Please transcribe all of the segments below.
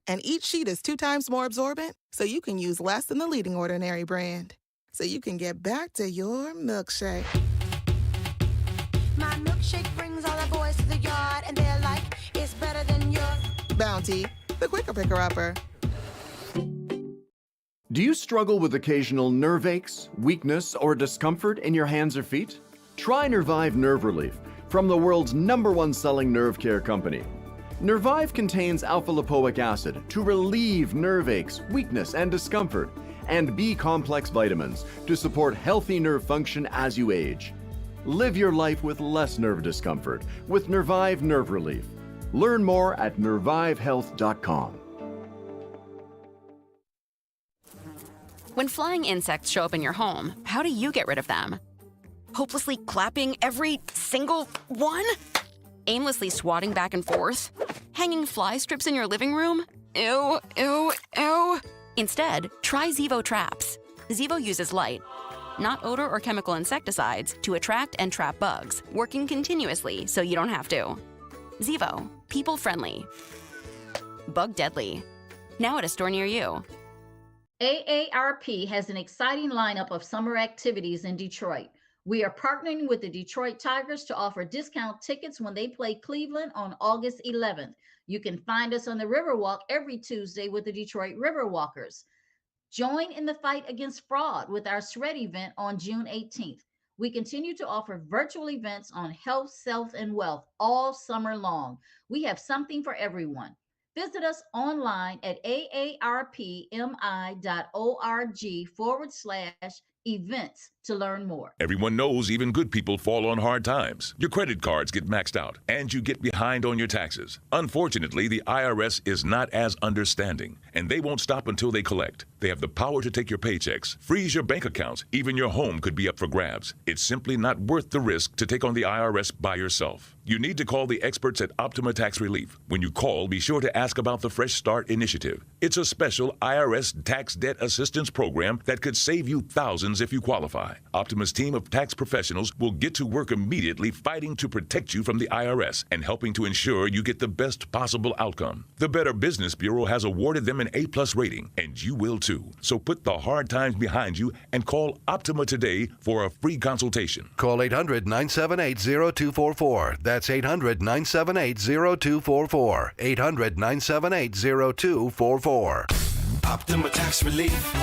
And each sheet is 2 times more absorbent, so you can use less than the leading Ordinary brand. So you can get back to your milkshake. My milkshake brings all the boys to the yard, and they're like, it's better than your Bounty, the quicker picker-upper. Do you struggle with occasional nerve aches, weakness, or discomfort in your hands or feet? Try Nervive Nerve Relief from the world's #1 selling nerve care company. Nervive contains alpha-lipoic acid to relieve nerve aches, weakness, and discomfort, and B-complex vitamins to support healthy nerve function as you age. Live your life with less nerve discomfort with Nervive Nerve Relief. Learn more at nervivehealth.com. When flying insects show up in your home, how do you get rid of them? Hopelessly clapping every single one? Aimlessly swatting back and forth? Hanging fly strips in your living room? Ew, ew, ew. Instead, try Zevo Traps. Zevo uses light, not odor or chemical insecticides, to attract and trap bugs, working continuously so you don't have to. Zevo, people-friendly. Bug-deadly. Now at a store near you. AARP has an exciting lineup of summer activities in Detroit. We are partnering with the Detroit Tigers to offer discount tickets when they play Cleveland on August 11th. You can find us on the Riverwalk every Tuesday with the Detroit Riverwalkers. Join in the fight against fraud with our SRED event on June 18th. We continue to offer virtual events on health, self, and wealth all summer long. We have something for everyone. Visit us online at aarpmi.org/events to learn more. Everyone knows even good people fall on hard times. Your credit cards get maxed out, and you get behind on your taxes. Unfortunately, the IRS is not as understanding, and they won't stop until they collect. They have the power to take your paychecks, freeze your bank accounts, even your home could be up for grabs. It's simply not worth the risk to take on the IRS by yourself. You need to call the experts at Optima Tax Relief. When you call, be sure to ask about the Fresh Start Initiative. It's a special IRS tax debt assistance program that could save you thousands if you qualify. Optima's team of tax professionals will get to work immediately fighting to protect you from the IRS and helping to ensure you get the best possible outcome. The Better Business Bureau has awarded them an A+ rating, and you will too. So put the hard times behind you and call Optima today for a free consultation. Call 800-978-0244. That's 800-978-0244. 800-978-0244. Optima Tax Relief.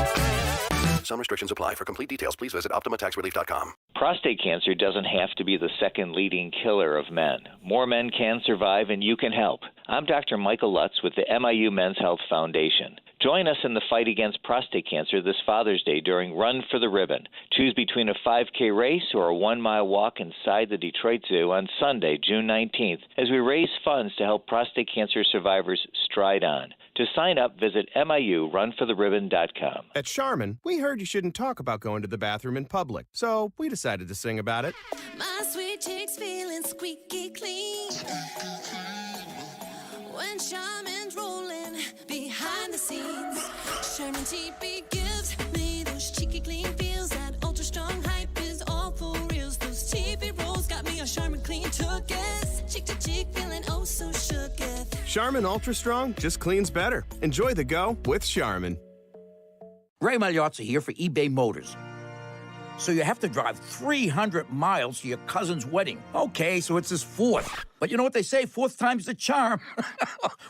Some restrictions apply. For complete details, please visit OptimaTaxRelief.com. Prostate cancer doesn't have to be the second leading killer of men. More men can survive, and you can help. I'm Dr. Michael Lutz with the MIU Men's Health Foundation. Join us in the fight against prostate cancer this Father's Day during Run for the Ribbon. Choose between a 5K race or a 1-mile walk inside the Detroit Zoo on Sunday, June 19th, as we raise funds to help prostate cancer survivors stride on. To sign up, visit miurunfortheribbon.com. At Charmin, we heard you shouldn't talk about going to the bathroom in public, so we decided to sing about it. My sweet cheeks feeling squeaky clean. When Charmin's rolling behind the scenes, Charmin TP gives me those cheeky clean feels. That ultra strong hype is all for reals. Those TP rolls got me a Charmin clean took-es. Cheek to cheek feeling oh so shooketh. Charmin Ultra Strong just cleans better. Enjoy the go with Charmin. Ray Magliozzi here for eBay Motors. So you have to drive 300 miles to your cousin's wedding. Okay, so it's his fourth. But you know what they say, fourth time's the charm.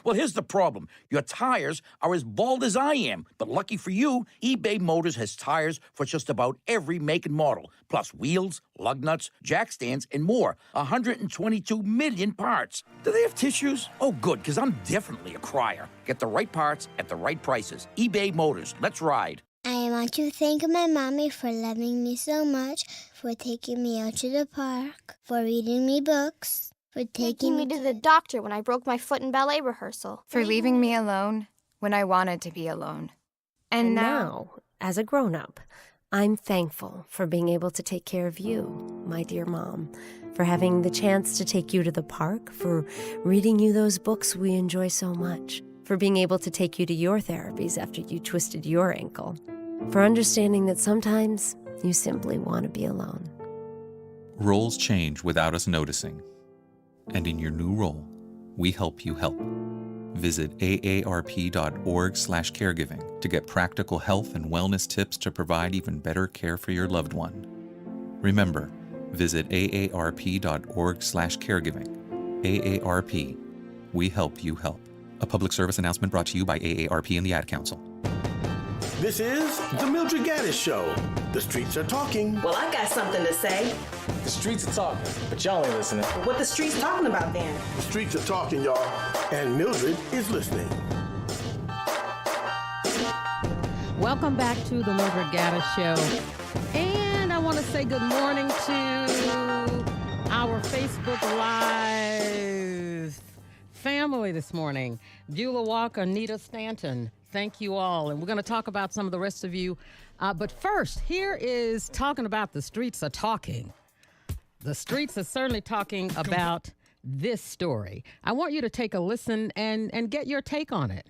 Well, here's the problem. Your tires are as bald as I am. But lucky for you, eBay Motors has tires for just about every make and model. Plus wheels, lug nuts, jack stands, and more. 122 million parts. Do they have tissues? Oh, good, because I'm definitely a crier. Get the right parts at the right prices. eBay Motors. Let's ride. I want to thank my mommy for loving me so much, for taking me out to the park, for reading me books, for taking me to the doctor when I broke my foot in ballet rehearsal, for leaving me alone when I wanted to be alone. And now, as a grown-up, I'm thankful for being able to take care of you, my dear mom, for having the chance to take you to the park, for reading you those books we enjoy so much, for being able to take you to your therapies after you twisted your ankle, for understanding that sometimes you simply want to be alone. Roles change without us noticing. And in your new role, we help you help. Visit aarp.org/caregiving to get practical health and wellness tips to provide even better care for your loved one. Remember, visit aarp.org/caregiving. AARP. We help you help. A public service announcement brought to you by AARP and the Ad Council. This is the Mildred Gaddis Show. The streets are talking. Well, I got something to say. The streets are talking, but y'all ain't listening. What the streets talking about then? The streets are talking, y'all, and Mildred is listening. Welcome back to the Mildred Gaddis Show. And I want to say good morning to our Facebook Live family this morning. Beulah Walker, Anita Stanton. Thank you all. And we're going to talk about some of the rest of you. But first, here is talking about the streets are talking. The streets are certainly talking about this story. I want you to take a listen and get your take on it.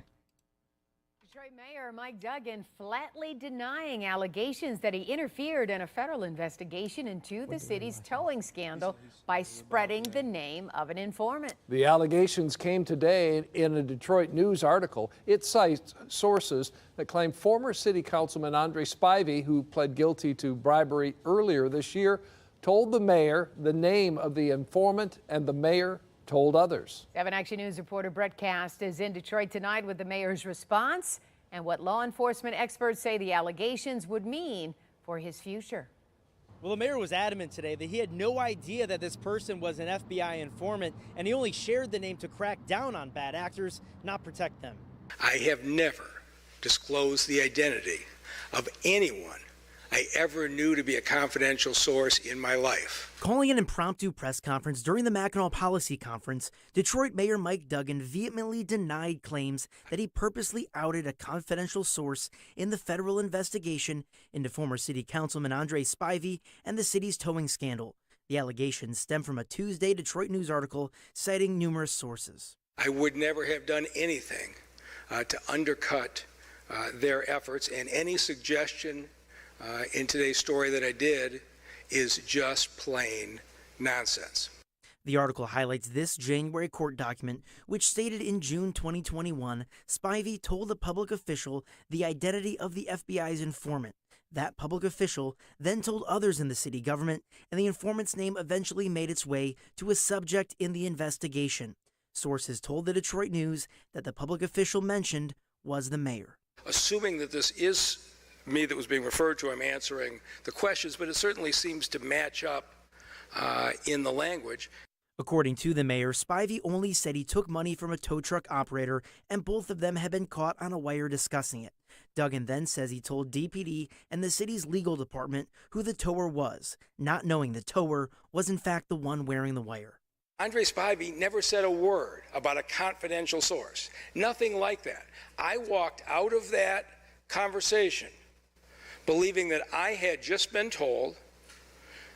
Detroit Mayor Mike Duggan flatly denying allegations that he interfered in a federal investigation into the city's towing scandal by spreading the name of an informant. The allegations came today in a Detroit News article. It cites sources that claim former city councilman Andre Spivey, who pled guilty to bribery earlier this year, told the mayor the name of the informant, and the mayor told others. 7 Action News reporter Brett Cast is in Detroit tonight with the mayor's response and what law enforcement experts say the allegations would mean for his future. Well, the mayor was adamant today that he had no idea that this person was an FBI informant, and he only shared the name to crack down on bad actors, not protect them. I have never disclosed the identity of anyone I ever knew to be a confidential source in my life. Calling an impromptu press conference during the Mackinac Policy Conference, Detroit Mayor Mike Duggan vehemently denied claims that he purposely outed a confidential source in the federal investigation into former city councilman Andre Spivey and the city's towing scandal. The allegations stem from a Tuesday Detroit News article citing numerous sources. I would never have done anything to undercut their efforts, and any suggestion in today's story that I did is just plain nonsense. The article highlights this January court document, which stated in June 2021, Spivey told a public official the identity of the FBI's informant. That public official then told others in the city government, and the informant's name eventually made its way to a subject in the investigation. Sources told the Detroit News that the public official mentioned was the mayor. Assuming that this is me that was being referred to, I'm answering the questions, but it certainly seems to match up in the language. According to the mayor, Spivey only said he took money from a tow truck operator, and both of them had been caught on a wire discussing it. Duggan then says he told DPD and the city's legal department who the tower was, not knowing the tower was in fact the one wearing the wire. Andre Spivey never said a word about a confidential source. Nothing like that. I walked out of that conversation believing that I had just been told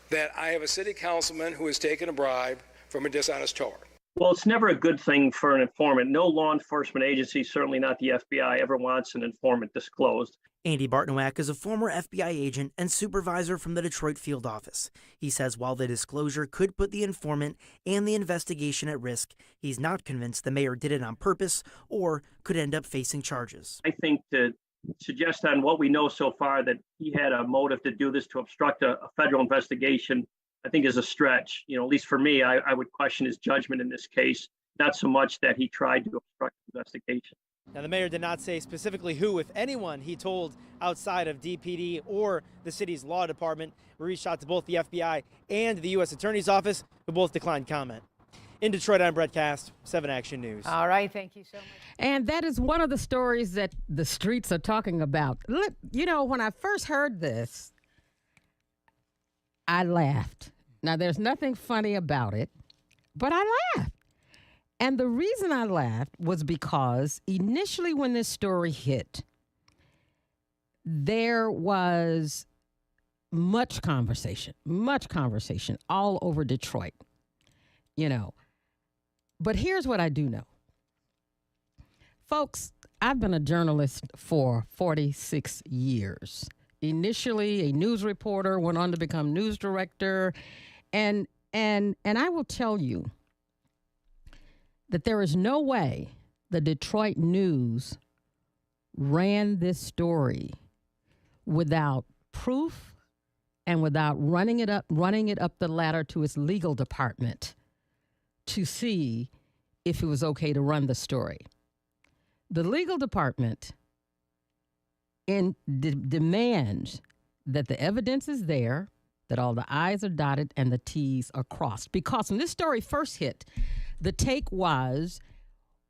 that I have a city councilman who has taken a bribe from a dishonest tower. Well, it's never a good thing for an informant. No law enforcement agency, certainly not the FBI, ever wants an informant disclosed. Andy Bartnoak is a former FBI agent and supervisor from the Detroit field office. He says while the disclosure could put the informant and the investigation at risk, he's not convinced the mayor did it on purpose or could end up facing charges. I think to suggest on what we know so far that he had a motive to do this to obstruct a federal investigation, I think is a stretch. You know, at least for me, I would question his judgment in this case, not so much that he tried to obstruct the investigation. Now, the mayor did not say specifically who, if anyone, he told outside of DPD or the city's law department. We reached out to both the FBI and the U.S. Attorney's Office, who both declined comment. In Detroit, I'm Brett Cast, 7 Action News. All right, thank you so much. And that is one of the stories that the streets are talking about. Look, you know, when I first heard this, I laughed. Now, there's nothing funny about it, but I laughed. And the reason I laughed was because initially when this story hit, there was much conversation all over Detroit, you know. But here's what I do know. Folks, I've been a journalist for 46 years. Initially a news reporter, went on to become news director, and I will tell you that there is no way the Detroit News ran this story without proof and without running it up the ladder to its legal department to see if it was okay to run the story. The legal department demands that the evidence is there, that all the I's are dotted and the T's are crossed. Because when this story first hit, the take was,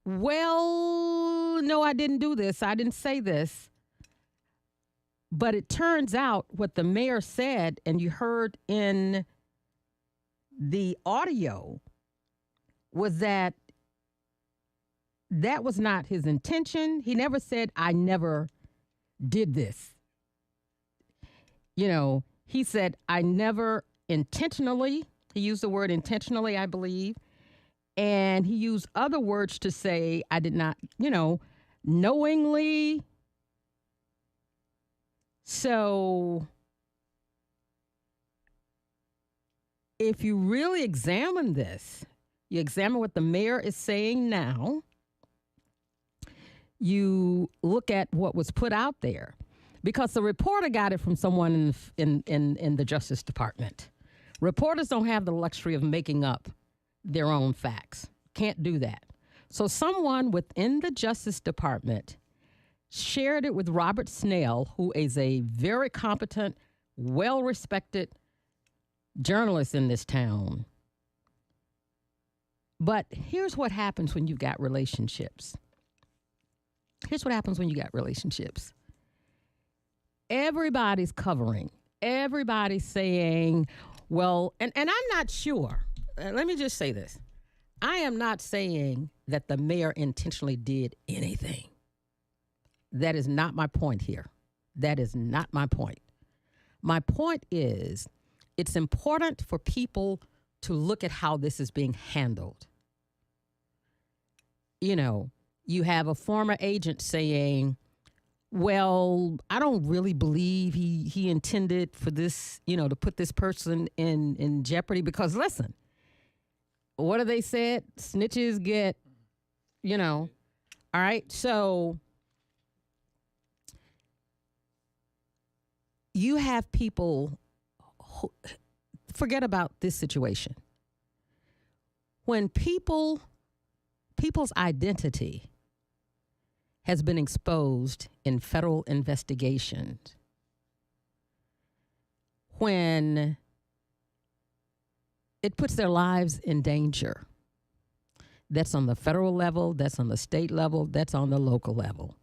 well, no, I didn't do this. I didn't say this. But it turns out what the mayor said, and you heard in the audio, was that was not his intention. He never said, I never did this. You know, he said, I never intentionally, he used the word intentionally, I believe, and he used other words to say, I did not, knowingly. So if you really examine this, you examine what the mayor is saying now, you look at what was put out there, because the reporter got it from someone in the Justice Department. Reporters don't have the luxury of making up their own facts. Can't do that. So someone within the Justice Department shared it with Robert Snell, who is a very competent, well-respected journalist in this town. But here's what happens when you've got relationships. Everybody's covering. Everybody's saying, well, and I'm not sure. Let me just say this. I am not saying that the mayor intentionally did anything. That is not my point here. That is not my point. My point is, it's important for people to look at how this is being handled. You have a former agent saying, well, I don't really believe he intended for this, to put this person in jeopardy, because listen, what do they said? Snitches get, all right. So you have people who, forget about this situation. When people's identity has been exposed in federal investigations, when it puts their lives in danger, that's on the federal level, that's on the state level, that's on the local level.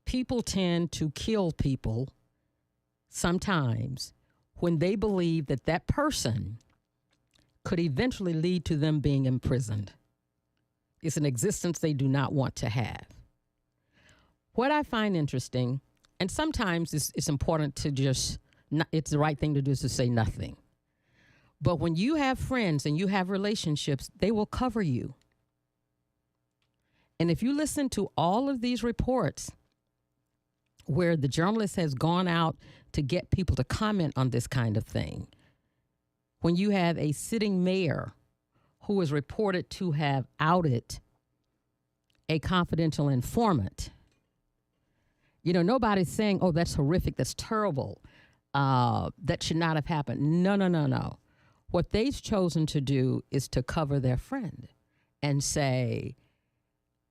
People tend to kill people sometimes when they believe that that person could eventually lead to them being imprisoned. It's an existence they do not want to have. What I find interesting, and sometimes it's important to just, it's the right thing to do is to say nothing. But when you have friends and you have relationships, they will cover you. And if you listen to all of these reports where the journalist has gone out to get people to comment on this kind of thing, when you have a sitting mayor who is reported to have outed a confidential informant, nobody's saying, oh, that's horrific, that's terrible, that should not have happened. No. What they've chosen to do is to cover their friend and say,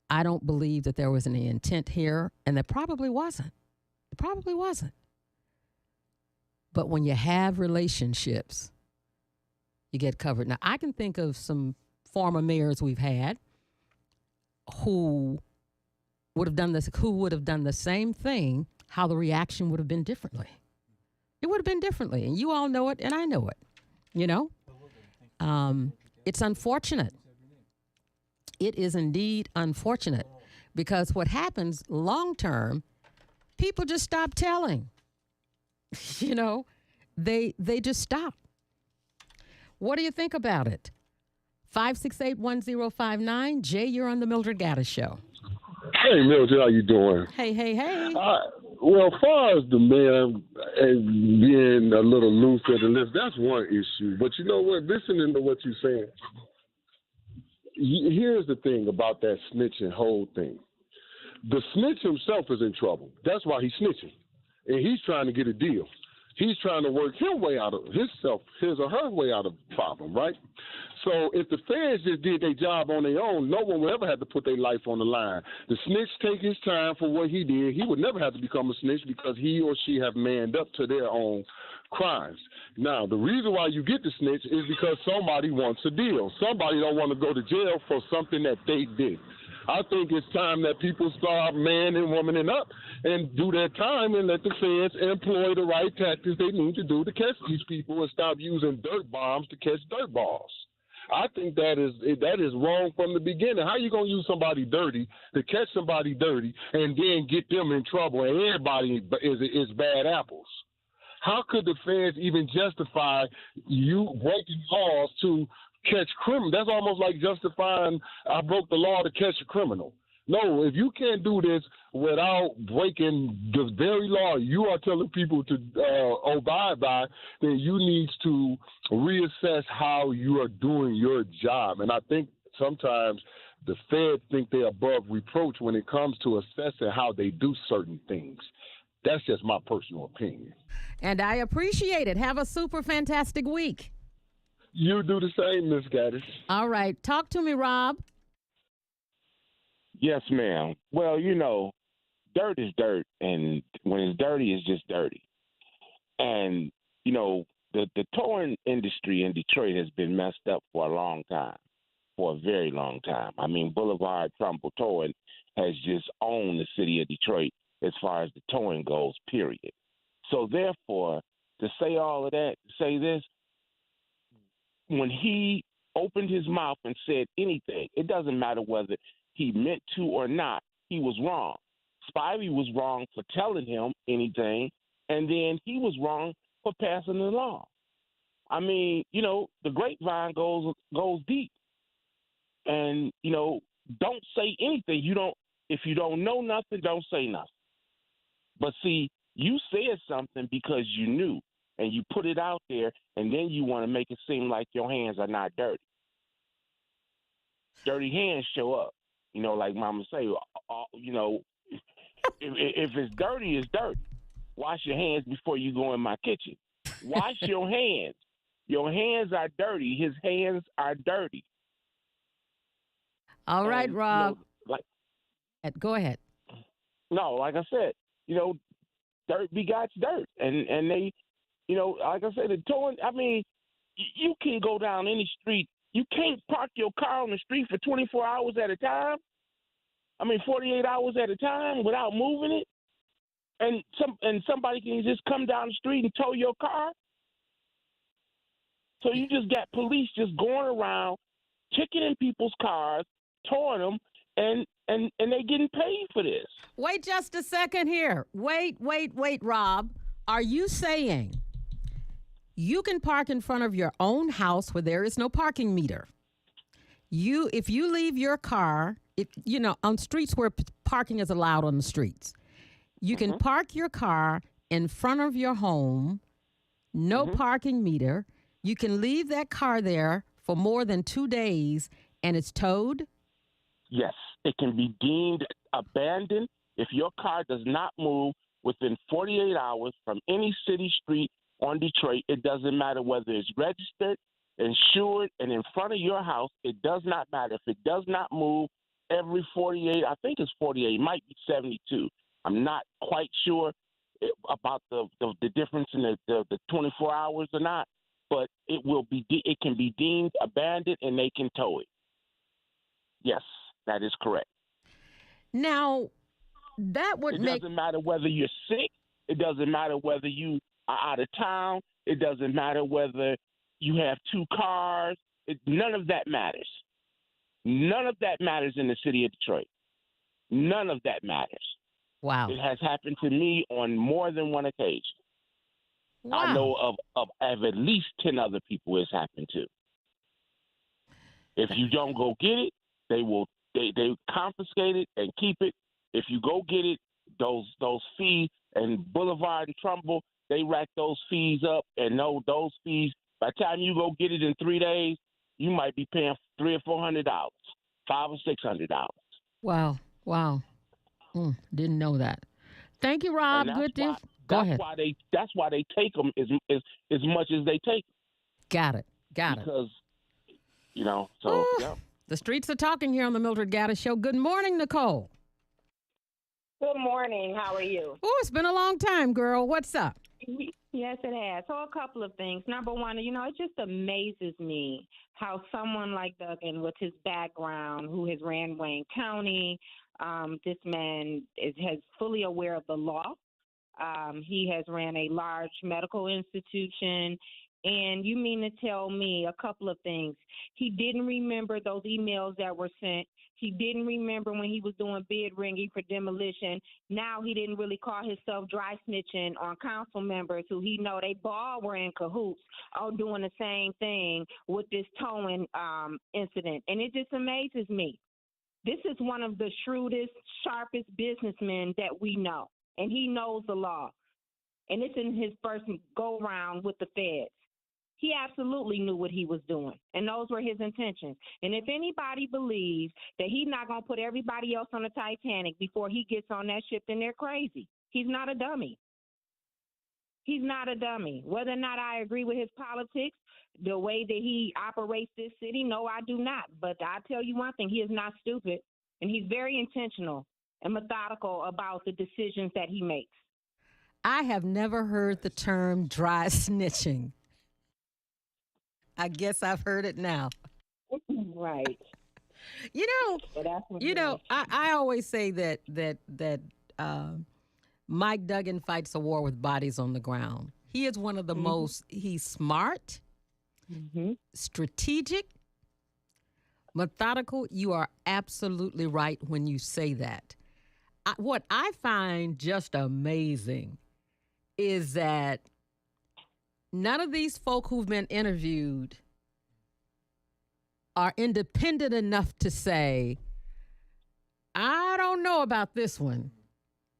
I don't believe that there was any intent here, and there probably wasn't. It probably wasn't. But when you have relationships, you get covered. Now, I can think of some former mayors we've had who would have done the same thing, how the reaction would have been differently. It would have been differently, and you all know it, and I know it. It's unfortunate. It is indeed unfortunate, because what happens long term, people just stop telling. They just stop. What do you think about it? 568-1059. Jay, you're on the Mildred Gaddis Show. Hey, Mildred, how you doing? Hey. Well, as far as the man being a little loose at the lips, that's one issue. But you know what? Listening to what you're saying, Here's the thing about that snitching whole thing. The snitch himself is in trouble. That's why he's snitching. And he's trying to get a deal. He's trying to work his way out of his or her way out of the problem, right? So if the feds just did their job on their own, no one would ever have to put their life on the line. The snitch take his time for what he did. He would never have to become a snitch because he or she have manned up to their own crimes. Now, the reason why you get the snitch is because somebody wants a deal. Somebody don't want to go to jail for something that they did. I think it's time that people start man and womaning up and do their time and let the feds employ the right tactics they need to do to catch these people and stop using dirt bombs to catch dirt balls. I think that is wrong from the beginning. How you going to use somebody dirty to catch somebody dirty and then get them in trouble and everybody is bad apples? How could the feds even justify you breaking laws to catch criminal? That's almost like justifying I broke the law to catch a criminal. No, if you can't do this without breaking the very law you are telling people to abide by, then you need to reassess how you are doing your job. And I think sometimes the feds think they're above reproach when it comes to assessing how they do certain things. That's just my personal opinion. And I appreciate it. Have a super fantastic week. You do the same, Miss Gaddis. All right. Talk to me, Rob. Yes, ma'am. Well, dirt is dirt, and when it's dirty, it's just dirty. And, the towing industry in Detroit has been messed up for a long time, for a very long time. I mean, Boulevard Trumbull Towing has just owned the city of Detroit as far as the towing goes, period. So, therefore, to say all of that, to say this, when he opened his mouth and said anything, it doesn't matter whether he meant to or not, he was wrong. Spivey was wrong for telling him anything, and then he was wrong for passing the law. I mean, the grapevine goes deep. And, don't say anything. If you don't know nothing, don't say nothing. But see, you said something because you knew, and you put it out there, and then you want to make it seem like your hands are not dirty. Dirty hands show up. Like Mama say, if it's dirty, it's dirty. Wash your hands before you go in my kitchen. Wash your hands. Your hands are dirty. His hands are dirty. All right, Rob. Go ahead. No, like I said, dirt begots dirt. And they, like I said, the towing, I mean, you can go down any street. You can't park your car on the street for 24 hours at a time. 48 hours at a time without moving it. And somebody can just come down the street and tow your car. So you just got police just going around, ticketing people's cars, towing them, and they getting paid for this. Wait just a second here. Wait, Rob. Are you saying you can park in front of your own house where there is no parking meter? If you leave your car, on streets where parking is allowed on the streets, you can park your car in front of your home, no parking meter. You can leave that car there for more than 2 days and it's towed? Yes, it can be deemed abandoned if your car does not move within 48 hours from any city street on Detroit. It doesn't matter whether it's registered, insured, and in front of your house. It does not matter. If it does not move every 48, I think it's 48, it might be 72. I'm not quite sure about the difference in the 24 hours or not, but it can be deemed abandoned and they can tow it. Yes, that is correct. Now, that would It doesn't matter whether you're sick. It doesn't matter whether you are out of town. It doesn't matter whether you have 2 cars. None of that matters. None of that matters in the city of Detroit. None of that matters. Wow. It has happened to me on more than one occasion. Wow. I know of at least 10 other people it's happened to. If you don't go get it, they confiscate it and keep it. If you go get it, those fees and Boulevard and Trumbull, they rack those fees up, and those fees, by the time you go get it in 3 days, you might be paying $300 or $400, $500 or $600. Wow. Didn't know that. Thank you, Rob. Good to go ahead. That's why they take them as much as they take. Got it. Because, yeah. The streets are talking here on the Mildred Gaddis Show. Good morning, Nicole. Good morning. How are you? Oh, it's been a long time, girl. What's up? Yes, it has. So a couple of things. Number one, it just amazes me how someone like Duggan, with his background, who has ran Wayne County, this man has fully aware of the law. He has ran a large medical institution. And you mean to tell me a couple of things? He didn't remember those emails that were sent. He didn't remember when he was doing bid ringing for demolition. Now he didn't really call himself dry snitching on council members who he know they all were in cahoots, all doing the same thing with this towing incident. And it just amazes me. This is one of the shrewdest, sharpest businessmen that we know, and he knows the law. And it's in his first go-round with the feds. He absolutely knew what he was doing, and those were his intentions. And if anybody believes that he's not going to put everybody else on the Titanic before he gets on that ship, then they're crazy. He's not a dummy. He's not a dummy. Whether or not I agree with his politics, the way that he operates this city, no, I do not. But I tell you one thing, he is not stupid, and he's very intentional and methodical about the decisions that he makes. I have never heard the term dry snitching. I guess I've heard it now. Right. I always say that Mike Duggan fights a war with bodies on the ground. He is one of the most, he's smart, strategic, methodical. You are absolutely right when you say that. What I find just amazing is that none of these folk who've been interviewed are independent enough to say, I don't know about this one.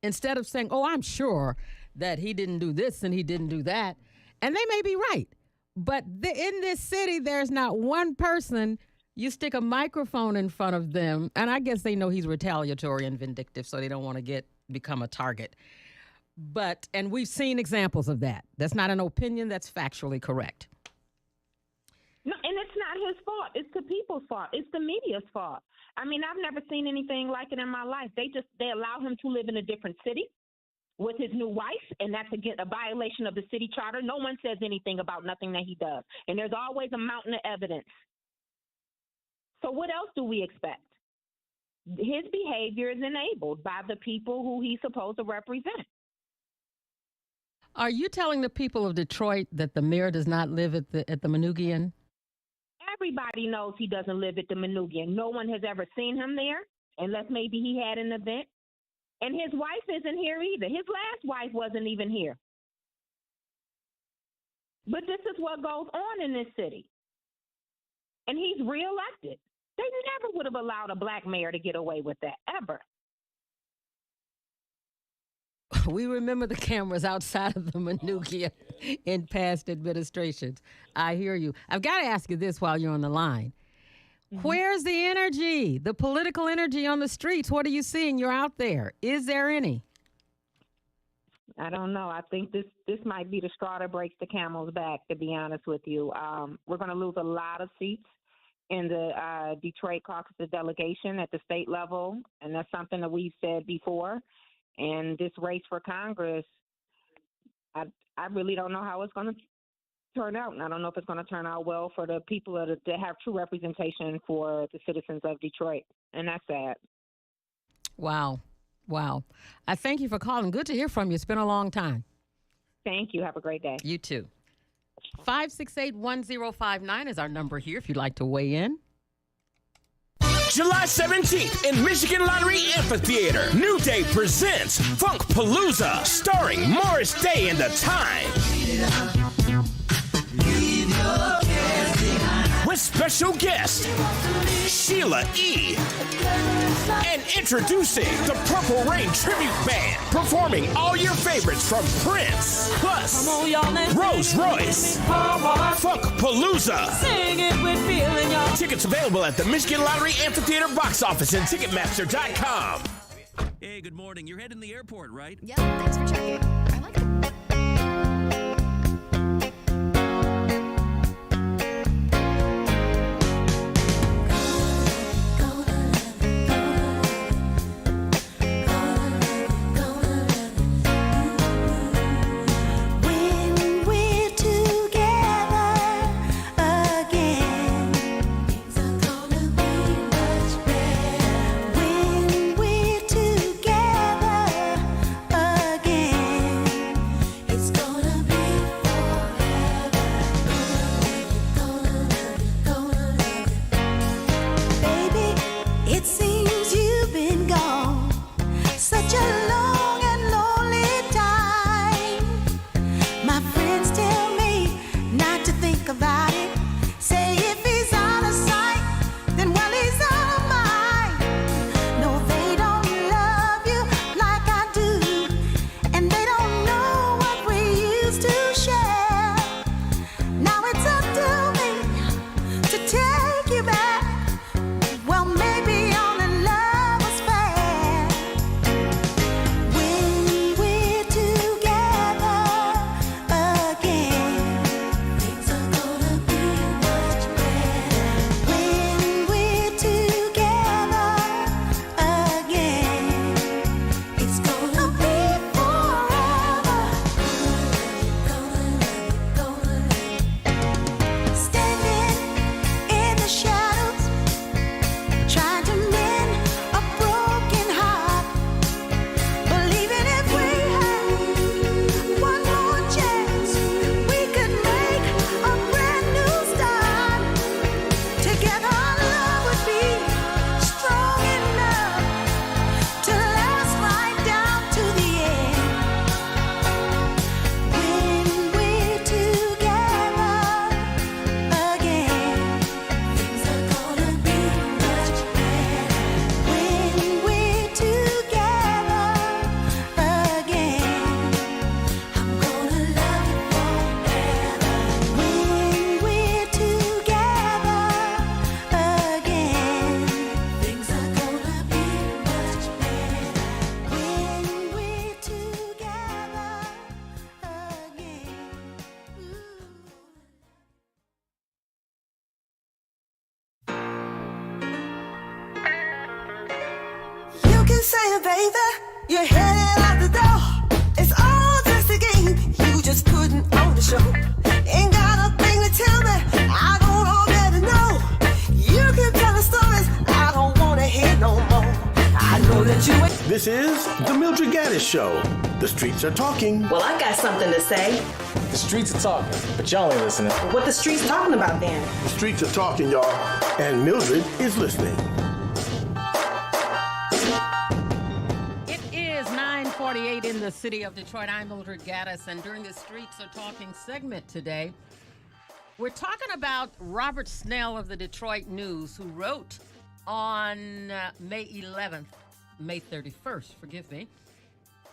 Instead of saying, I'm sure that he didn't do this and he didn't do that. And they may be right. But in this city, there's not one person, you stick a microphone in front of them, and I guess they know he's retaliatory and vindictive, so they don't want to become a target. And we've seen examples of that. That's not an opinion, that's factually correct. No, and it's not his fault. It's the people's fault. It's the media's fault. I mean, I've never seen anything like it in my life. They allow him to live in a different city with his new wife, and that's again a violation of the city charter. No one says anything about nothing that he does. And there's always a mountain of evidence. So what else do we expect? His behavior is enabled by the people who he's supposed to represent. Are you telling the people of Detroit that the mayor does not live at the Manoogian? Everybody knows he doesn't live at the Manoogian. No one has ever seen him there, unless maybe he had an event. And his wife isn't here either. His last wife wasn't even here. But this is what goes on in this city. And he's reelected. They never would have allowed a black mayor to get away with that, ever. We remember the cameras outside of the Manoogian in past administrations. I hear you. I've got to ask you this while you're on the line. Where's the energy, the political energy on the streets? What are you seeing? You're out there. Is there any? I don't know. I think this might be the straw that breaks the camel's back, to be honest with you. We're going to lose a lot of seats in the Detroit caucus of delegation at the state level, and that's something that we've said before. And this race for Congress, I really don't know how it's going to turn out. And I don't know if it's going to turn out well for the people that have true representation for the citizens of Detroit. And that's sad. Wow. I thank you for calling. Good to hear from you. It's been a long time. Thank you. Have a great day. You too. 568-1059 is our number here if you'd like to weigh in. July 17th in Michigan Lottery Amphitheater, New Day presents Funkpalooza, starring Morris Day and the Time. with special guest Sheila E. And introducing the Purple Rain Tribute Band, performing all your favorites from Prince, plus Rose Royce, Funkpalooza. Sing it with feeling, y'all. Tickets available at the Michigan Lottery Amphitheater box office and Ticketmaster.com. Hey, good morning. You're heading to the airport, right? Yeah, thanks for checking. I like it. You're headed out the door. It's all just a game. You just putting on the show. Ain't got a thing to tell me. I don't already know. You can tell the stories. I don't want to hear no more. I know that you ain't. This is The Mildred Gaddis Show. The streets are talking. Well, I got something to say. The streets are talking, but y'all ain't listening. What the streets talking about then? The streets are talking, y'all. And Mildred is listening. 48 in the city of Detroit. I'm Mildred Gaddis, and during the Streets Are Talking segment today, we're talking about Robert Snell of the Detroit News, who wrote on May 31st, forgive me,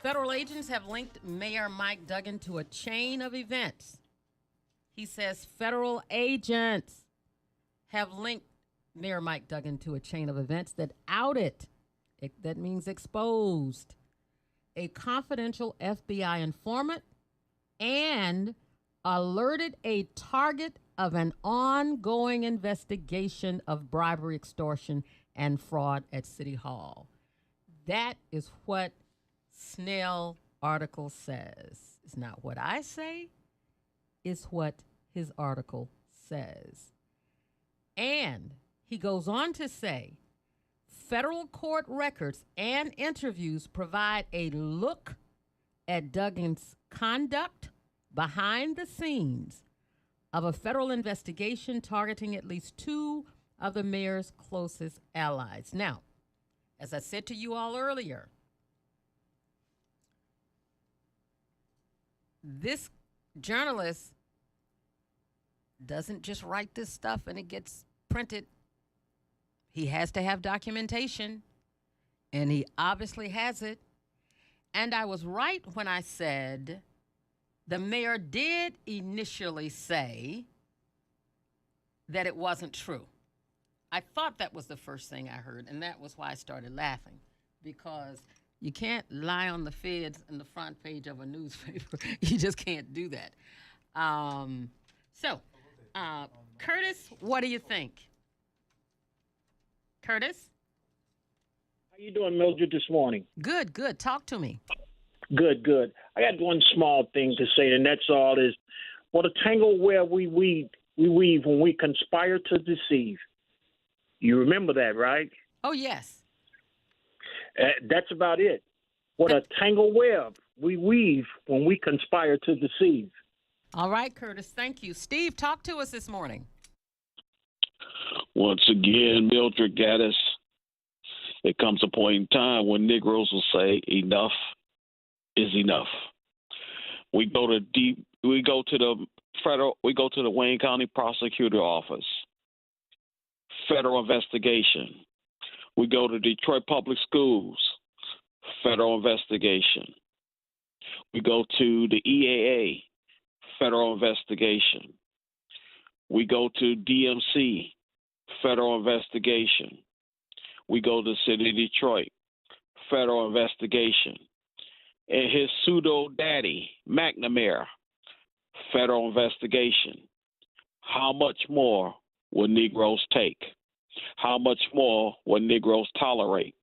federal agents have linked Mayor Mike Duggan to a chain of events. He says federal agents have linked Mayor Mike Duggan to a chain of events that outed, that means exposed, a confidential FBI informant and alerted a target of an ongoing investigation of bribery, extortion, and fraud at City Hall. That is what Snell article says. It's not what I say. It's what his article says. And he goes on to say, federal court records and interviews provide a look at Duggan's conduct behind the scenes of a federal investigation targeting at least two of the mayor's closest allies. Now, as I said to you all earlier, this journalist doesn't just write this stuff and it gets printed. He has to have documentation, and he obviously has it. And I was right when I said the mayor did initially say that it wasn't true. I thought that was the first thing I heard, and that was why I started laughing, because you can't lie on the feds in the front page of a newspaper. You just can't do that. Curtis, what do you think? Curtis? How you doing, Mildred, this morning? Good. Talk to me. Good. I got one small thing to say, and that's all is, what a tangle where we weave when we conspire to deceive. You remember that, right? Oh, yes. That's about it. What a tangle web we weave when we conspire to deceive. All right, Curtis, thank you. Steve, talk to us this morning. Once again, Mildred Gaddis, there comes a point in time when Negroes will say enough is enough. We go to the Wayne County Prosecutor Office, federal investigation. We go to Detroit Public Schools, federal investigation. We go to the EAA, federal investigation. We go to DMC, federal investigation. We go to the city of Detroit, federal investigation. And his pseudo daddy, McNamara, federal investigation. How much more will Negroes take? How much more will Negroes tolerate?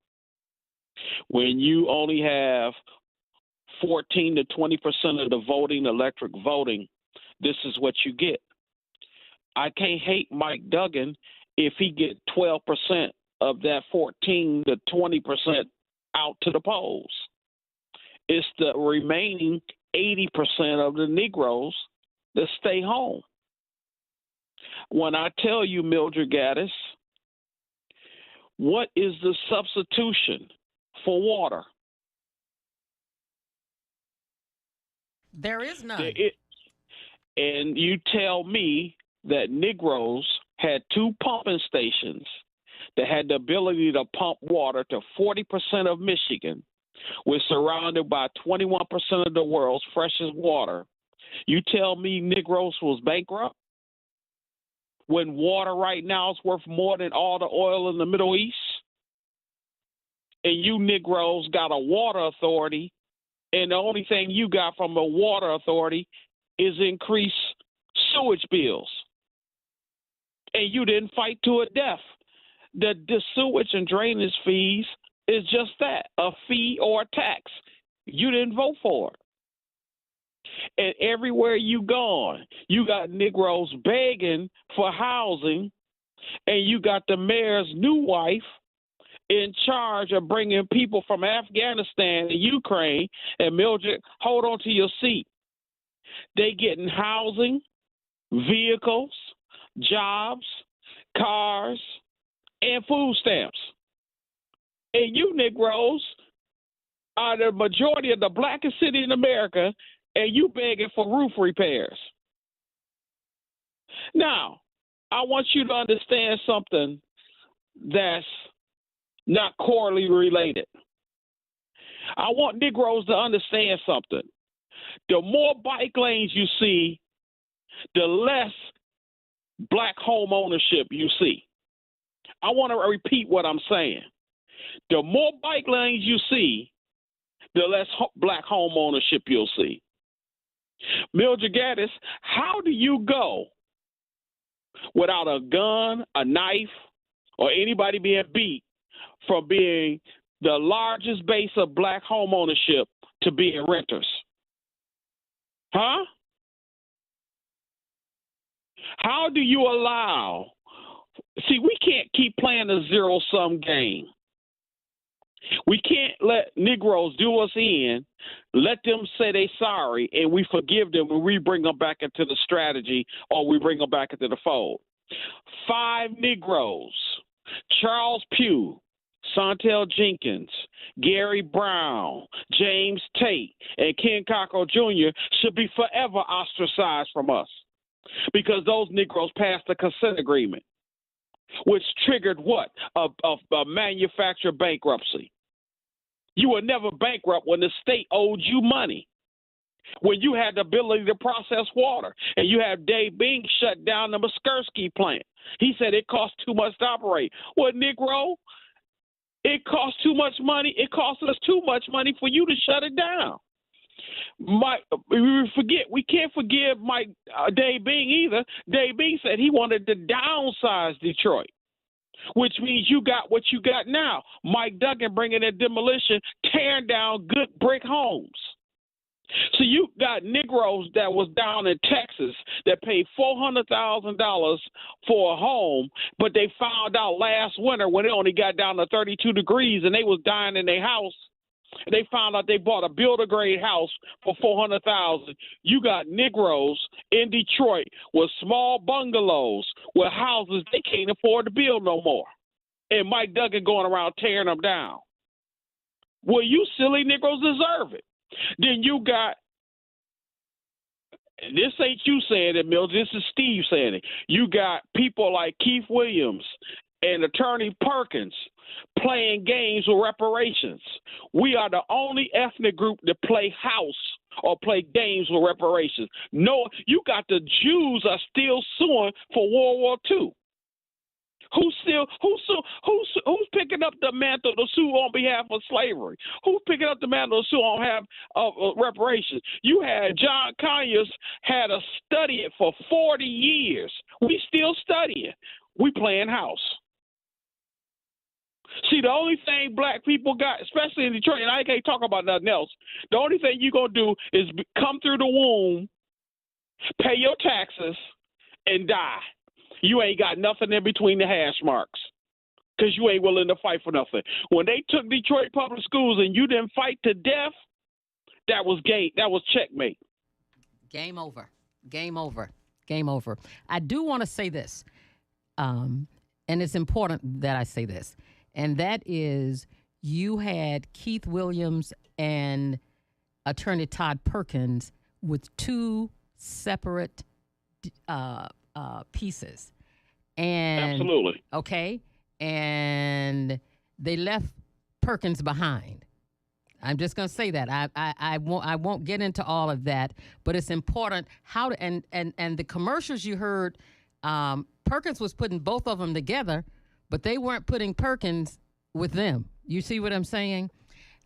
When you only have 14 to 20% of the voting, electric voting, this is what you get. I can't hate Mike Duggan if he get 12% of that 14 to 20% out to the polls. It's the remaining 80% of the Negroes that stay home. When I tell you, Mildred Gaddis, what is the substitution for water? There is none. And you tell me that Negroes had 2 pumping stations that had the ability to pump water to 40% of Michigan. We're surrounded by 21% of the world's freshest water. You tell me Negroes was bankrupt when water right now is worth more than all the oil in the Middle East? And you Negroes got a water authority, and the only thing you got from a water authority is increased sewage bills. And you didn't fight to a death. The sewage and drainage fees is just that, a fee or a tax. You didn't vote for it. And everywhere you gone, you got Negroes begging for housing, and you got the mayor's new wife in charge of bringing people from Afghanistan and Ukraine. And Mildred, hold on to your seat. They getting housing, vehicles, jobs, cars, and food stamps. And you Negroes are the majority of the blackest city in America, and you begging for roof repairs. Now, I want you to understand something that's not correlated related. I want Negroes to understand something. The more bike lanes you see, the less black home ownership you see. I want to repeat what I'm saying. The more bike lanes you see, the less black home ownership you'll see. Mildred Gaddis, how do you go without a gun, a knife, or anybody being beat from being the largest base of black home ownership to being renters? Huh? How do you allow? See, we can't keep playing a zero-sum game. We can't let Negroes do us in, let them say they sorry, and we forgive them when we bring them back into the strategy or we bring them back into the fold. 5 Negroes, Charles Pugh, Santel Jenkins, Gary Brown, James Tate, and Ken Cockrell Jr. should be forever ostracized from us. because those Negroes passed the consent agreement, which triggered what? A manufacturer bankruptcy. You were never bankrupt when the state owed you money, when you had the ability to process water, and you had Dave Bing shut down the Muskersky plant. He said it cost too much to operate. Well, Negro, it cost too much money. It cost us too much money for you to shut it down. We can't forgive Dave Bing either. Dave Bing said he wanted to downsize Detroit, which means you got what you got now. Mike Duggan bringing in demolition, tearing down good brick homes. So you got Negroes that was down in Texas that paid $400,000 for a home, but they found out last winter when it only got down to 32 degrees and they was dying in their house. They found out they bought a builder-grade house for $400,000. You got Negroes in Detroit with small bungalows with houses they can't afford to build no more, and Mike Duggan going around tearing them down. Well, you silly Negroes deserve it. Then you got, this ain't you saying it, Mills, this is Steve saying it. You got people like Keith Williams and Attorney Perkins playing games with reparations. We are the only ethnic group that play house or play games with reparations. No, you got the Jews are still suing for World War II. Who's picking up the mantle to sue on behalf of slavery? Who's picking up the mantle to sue on behalf of reparations? You had John Conyers had to study it for 40 years. We still study it. We playing house. See, the only thing black people got, especially in Detroit, and I can't talk about nothing else, the only thing you're going to do is come through the womb, pay your taxes, and die. You ain't got nothing in between the hash marks because you ain't willing to fight for nothing. When they took Detroit public schools and you didn't fight to death, that was game. That was checkmate. Game over. Game over. Game over. I do want to say this, and it's important that I say this, and that is you had Keith Williams and Attorney Todd Perkins with two separate pieces. And absolutely. Okay. And they left Perkins behind. I'm just going to say that. I won't get into all of that, but it's important how to, and the commercials you heard, Perkins was putting both of them together, but they weren't putting Perkins with them. You see what I'm saying?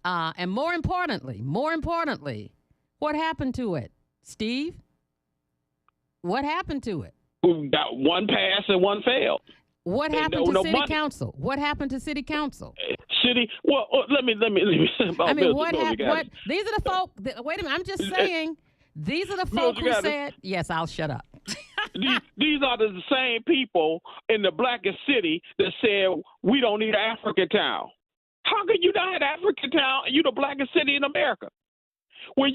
And more importantly, what happened to it? Steve? What happened to it? Who got one pass and one failed. What happened to City Council? What happened to City Council? Well, let me. I mean, what happened? These are the folk. Wait a minute. I'm just saying. These are the folk who said, "Yes, I'll shut up." These are the same people in the blackest city that said we don't need an African town. How can you not have African town and you the blackest city in America? I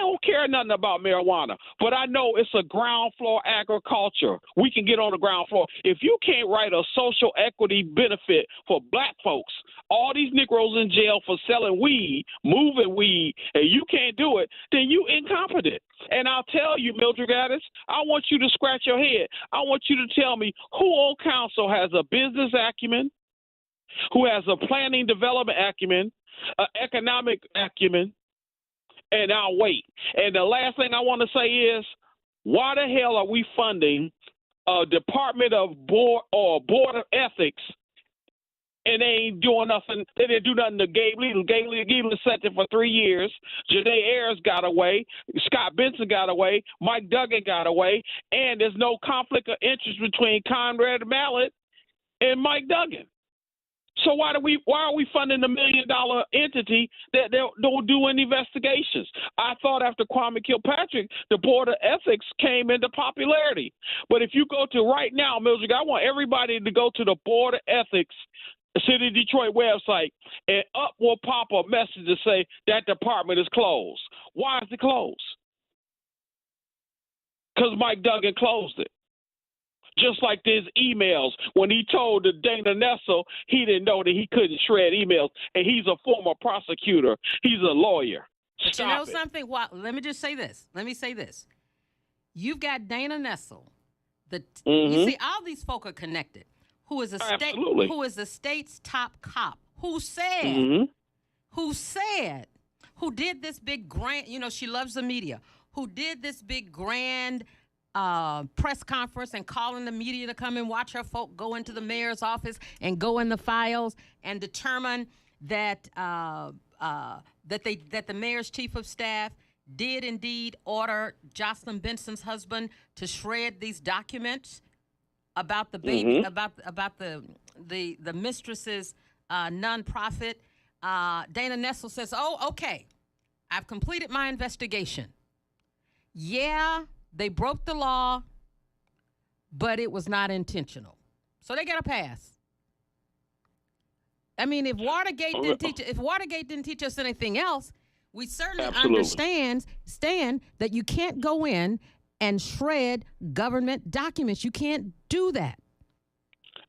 don't care nothing about marijuana, but I know it's a ground floor agriculture. We can get on the ground floor. If you can't write a social equity benefit for black folks, all these Negroes in jail for selling weed, moving weed, and you can't do it, then you incompetent. And I'll tell you, Mildred Gaddis, I want you to scratch your head. I want you to tell me who on council has a business acumen, who has a planning development acumen, an economic acumen, and I'll wait. And the last thing I want to say is, why the hell are we funding a Department of Board of Ethics and they ain't doing nothing? They didn't do nothing to Gabe Leland. Gabe Leland sat there for 3 years. Janae Ayers got away. Scott Benson got away. Mike Duggan got away. And there's no conflict of interest between Conrad Mallett and Mike Duggan. So why are we funding a $1 million entity that don't do any investigations? I thought after Kwame Kilpatrick, the Board of Ethics came into popularity. But if you go to right now, Mildred, I want everybody to go to the Board of Ethics City of Detroit website, and up will pop a message to say that department is closed. Why is it closed? Because Mike Duggan closed it. Just like his emails, when he told the Dana Nessel he didn't know that he couldn't shred emails, and he's a former prosecutor. He's a lawyer. But you know something? Well, let me just say this. Let me say this. You've got Dana Nessel. You see, all these folk are connected. Who is a state's top cop? Who did this big grand? You know, she loves the media. Who did this big grand press conference and calling the media to come and watch her folk go into the mayor's office and go in the files and determine that that the mayor's chief of staff did indeed order Jocelyn Benson's husband to shred these documents about the baby, about the mistress's nonprofit. Dana Nessel says, "Oh, okay, I've completed my investigation. Yeah, they broke the law, but it was not intentional, so they get a pass." I mean, if Watergate didn't teach us anything else, we certainly understand that you can't go in and shred government documents. You can't do that.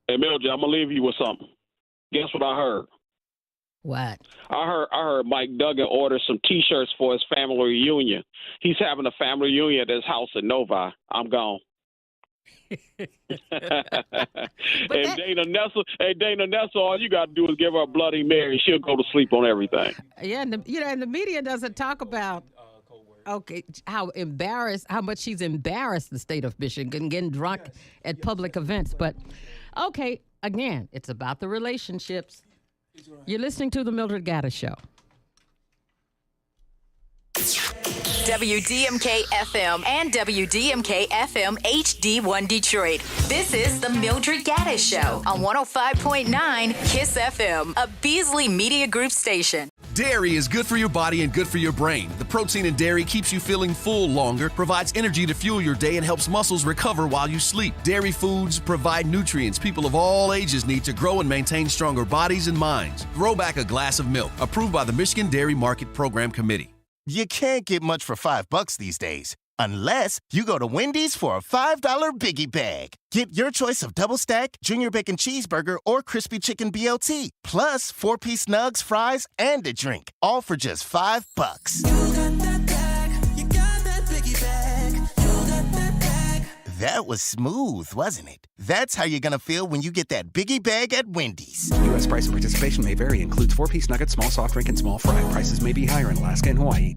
Hey, Mildred, I'm gonna leave you with something. Guess what I heard? What? I heard Mike Duggan order some T-shirts for his family reunion. He's having a family reunion at his house in Novi. I'm gone. Dana Nessel, all you got to do is give her a Bloody Mary. She'll go to sleep on everything. Yeah, and the media doesn't talk about how much she's embarrassed the state of Michigan getting drunk at public events. But okay, again, it's about the relationships. You're listening to the Mildred Gaddis Show. WDMK FM and WDMK FM HD1 Detroit. This is the Mildred Gaddis Show on 105.9 KISS FM, a Beasley Media Group station. Dairy is good for your body and good for your brain. The protein in dairy keeps you feeling full longer, provides energy to fuel your day, and helps muscles recover while you sleep. Dairy foods provide nutrients people of all ages need to grow and maintain stronger bodies and minds. Throw back a glass of milk, approved by the Michigan Dairy Market Program Committee. You can't get much for $5 these days, unless you go to Wendy's for a $5 Biggie Bag. Get your choice of double stack, junior bacon cheeseburger, or crispy chicken BLT, plus 4-piece nugs, fries, and a drink, all for just $5. You got that bag, you got that Biggie Bag, you got that bag. That was smooth, wasn't it? That's how you're gonna feel when you get that Biggie Bag at Wendy's. U.S. price and participation may vary. Includes 4-piece nuggets, small soft drink, and small fry. Prices may be higher in Alaska and Hawaii.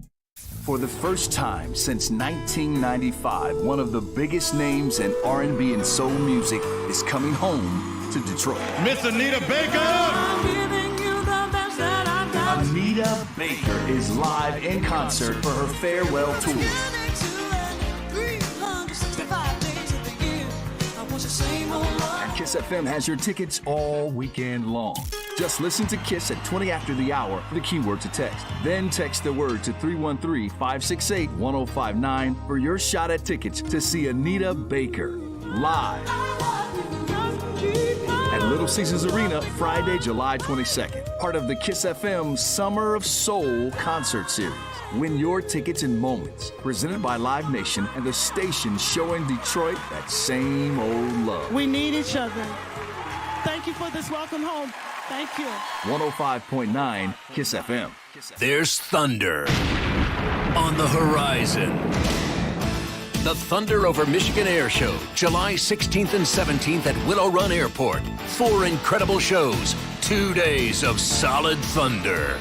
For the first time since 1995, one of the biggest names in R&B and soul music is coming home to Detroit. Miss Anita Baker! I'm giving you the best that I've got. Anita Baker is live in concert for her farewell tour. And KISS FM has your tickets all weekend long. Just listen to KISS at 20 after the hour for the keyword to text. Then text the word to 313-568-1059 for your shot at tickets to see Anita Baker live at Little Caesars Arena Friday, July 22nd. Part of the KISS FM Summer of Soul concert series. Win your tickets in moments. Presented by Live Nation and the station showing Detroit that same old love. We need each other. Thank you for this welcome home. Thank you. 105.9 KISS FM. There's thunder on the horizon. The Thunder Over Michigan Air Show, July 16th and 17th at Willow Run Airport. 4 incredible shows, 2 days of solid thunder.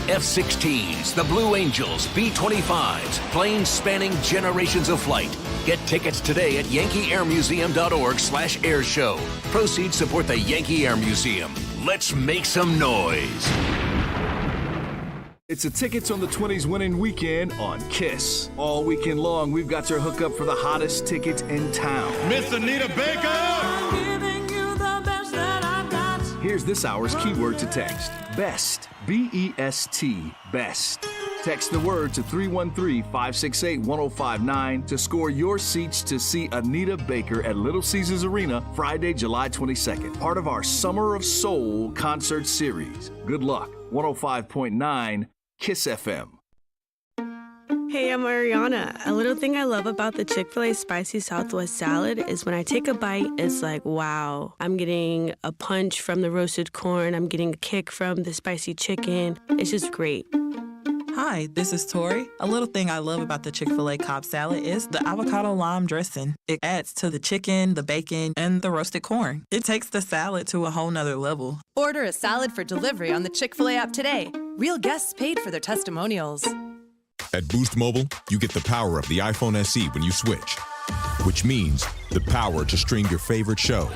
F-16s, the Blue Angels, B-25s, planes spanning generations of flight. Get tickets today at yankeeairmuseum.org/airshow. Proceeds support the Yankee Air Museum. Let's make some noise. It's a Tickets on the 20s winning weekend on KISS. All weekend long, we've got your hookup for the hottest tickets in town. Miss Anita Baker! I'm giving you the best that I've got. Here's this hour's keyword to text. BEST. B-E-S-T. BEST. Text the word to 313-568-1059 to score your seats to see Anita Baker at Little Caesars Arena Friday, July 22nd. Part of our Summer of Soul concert series. Good luck. 105.9 KISS FM. Hey, I'm Ariana. A little thing I love about the Chick-fil-A Spicy Southwest Salad is when I take a bite, it's like, wow. I'm getting a punch from the roasted corn. I'm getting a kick from the spicy chicken. It's just great. Hi, this is Tori. A little thing I love about the Chick-fil-A Cobb salad is the avocado lime dressing. It adds to the chicken, the bacon, and the roasted corn. It takes the salad to a whole nother level. Order a salad for delivery on the Chick-fil-A app today. Real guests paid for their testimonials. At Boost Mobile, you get the power of the iPhone SE when you switch, which means the power to stream your favorite shows,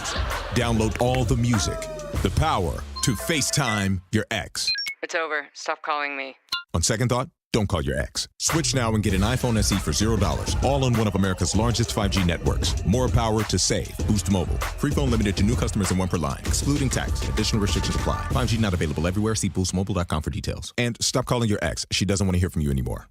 download all the music, the power to FaceTime your ex. It's over. Stop calling me. On second thought, don't call your ex. Switch now and get an iPhone SE for $0, all on one of America's largest 5G networks. More power to save. Boost Mobile. Free phone limited to new customers and one per line, excluding tax. Additional restrictions apply. 5G not available everywhere. See boostmobile.com for details. And stop calling your ex. She doesn't want to hear from you anymore.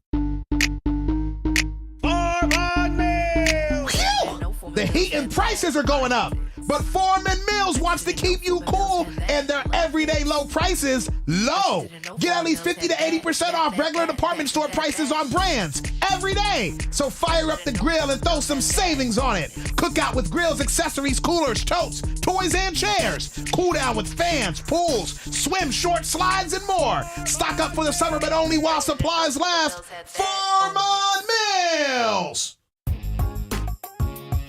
The heat and prices are going up, but Foreman Mills wants to keep you cool and their everyday low prices low. Get at least 50 to 80% off regular department store prices on brands every day. So fire up the grill and throw some savings on it. Cook out with grills, accessories, coolers, totes, toys, and chairs. Cool down with fans, pools, swim, short slides, and more. Stock up for the summer, but only while supplies last. Foreman Mills.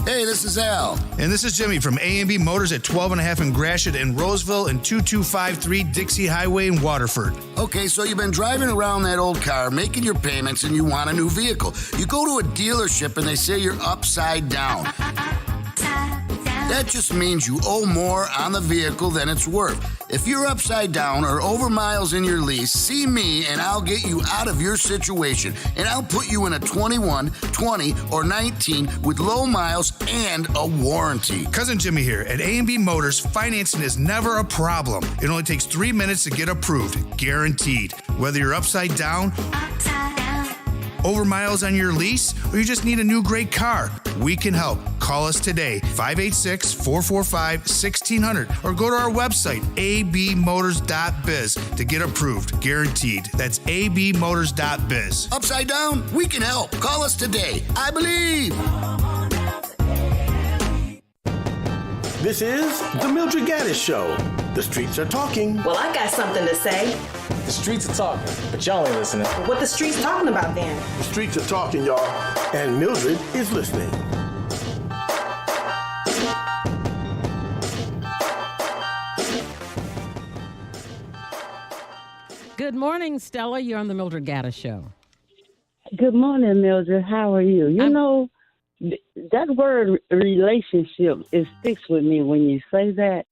Hey, this is Al. And this is Jimmy from A&B Motors at 12 and a half in Gratiot and Roseville and 2253 Dixie Highway in Waterford. Okay, so you've been driving around that old car, making your payments, and you want a new vehicle. You go to a dealership and they say you're upside down. That just means you owe more on the vehicle than it's worth. If you're upside down or over miles in your lease, see me and I'll get you out of your situation. And I'll put you in a 21, 20, or 19 with low miles and a warranty. Cousin Jimmy here. At A&B Motors, financing is never a problem. It only takes 3 minutes to get approved. Guaranteed. Whether you're upside down, over miles on your lease, or you just need a new great car, we can help. Call us today, 586-445-1600, or go to our website, abmotors.biz, to get approved. Guaranteed. That's abmotors.biz. Upside down? We can help. Call us today. I believe. This is The Mildred Gaddis Show. The streets are talking. Well, I got something to say. The streets are talking, but y'all ain't listening. What the streets talking about then? The streets are talking, y'all, and Mildred is listening. Good morning, Stella. You're on the Mildred Gaddis Show. Good morning, Mildred. How are you? You know, that word relationship, it sticks with me when you say that.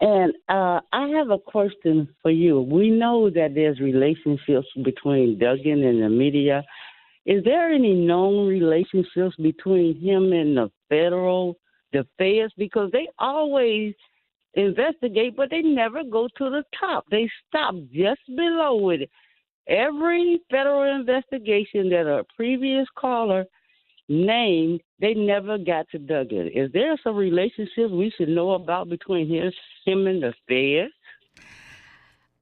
And I have a question for you. We know that there's relationships between Duggan and the media. Is there any known relationships between him and the feds? Because they always investigate, but they never go to the top. They stop just below it. Every federal investigation that a previous caller named, they never got to Duggan. Is there some relationship we should know about between him and the feds?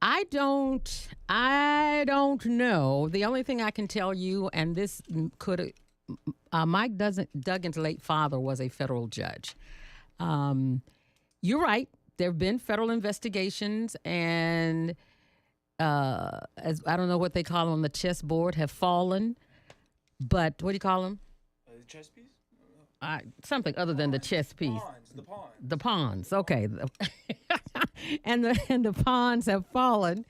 I don't know. The only thing I can tell you, and this could, Mike Duggan's late father was a federal judge. You're right. There have been federal investigations, and as I don't know what they call on the chessboard, have fallen. But what do you call them? The chess piece? Something other than the chess piece. The pawns. The pawns. Okay. and the pawns have fallen,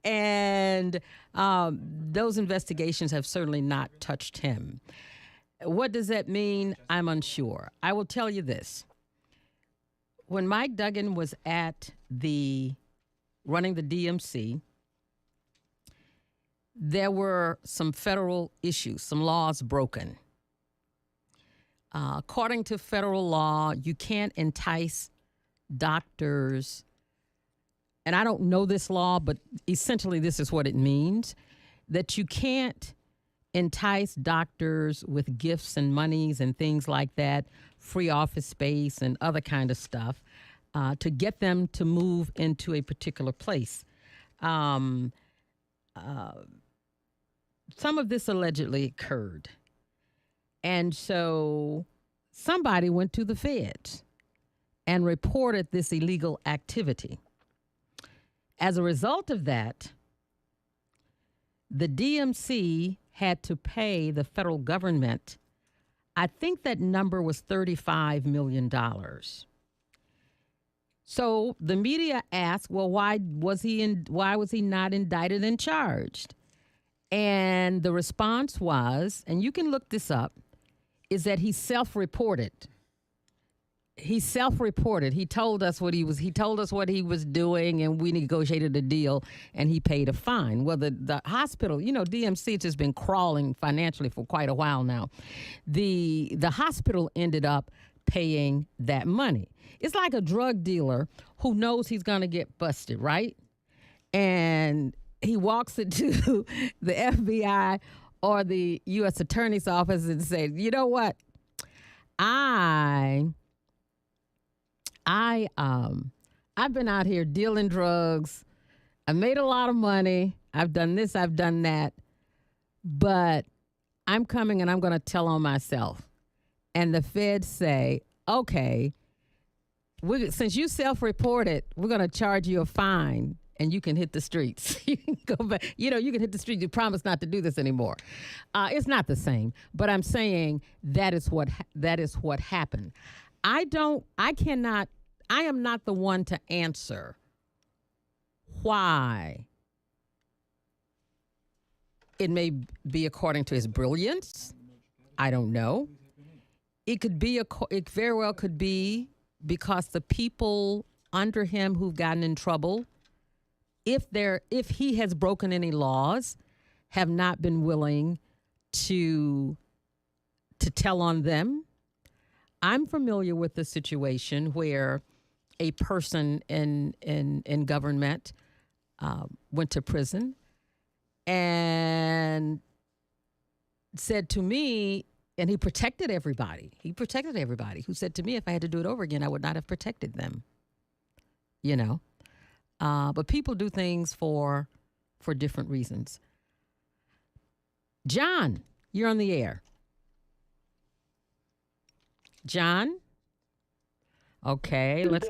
and those investigations have certainly not touched him. What does that mean? I'm unsure. I will tell you this. When Mike Duggan was at running the DMC, there were some federal issues, some laws broken. According to federal law, you can't entice doctors, and I don't know this law, but essentially this is what it means, that you can't entice doctors with gifts and monies and things like that, free office space and other kind of stuff, to get them to move into a particular place. Some of this allegedly occurred. And so somebody went to the feds and reported this illegal activity. As a result of that, the DMC had to pay the federal government, I think that number was $35 million. So the media asked, well, why was he not indicted and charged? And the response was, and you can look this up, is that he self-reported. He self-reported. He told us what he was doing, and we negotiated a deal, and he paid a fine. Well, the hospital, DMC has just been crawling financially for quite a while now. The hospital ended up paying that money. It's like a drug dealer who knows he's going to get busted, right? And he walks into the FBI or the U.S. Attorney's office and says, you know what? I've been out here dealing drugs. I made a lot of money. I've done this, I've done that. But I'm coming and I'm going to tell on myself. And the feds say, okay, since you self-reported, we're going to charge you a fine and you can hit the streets. You can go back. You can hit the streets. You promise not to do this anymore. It's not the same, but I'm saying that is what happened. I am not the one to answer why. It may be according to his brilliance. I don't know. It very well could be because the people under him who've gotten in trouble, if he has broken any laws, have not been willing to tell on them. I'm familiar with the situation where a person in government went to prison and said to me, and he protected everybody. Who said to me, if I had to do it over again, I would not have protected them. But people do things for different reasons. John, you're on the air. John? Okay, let's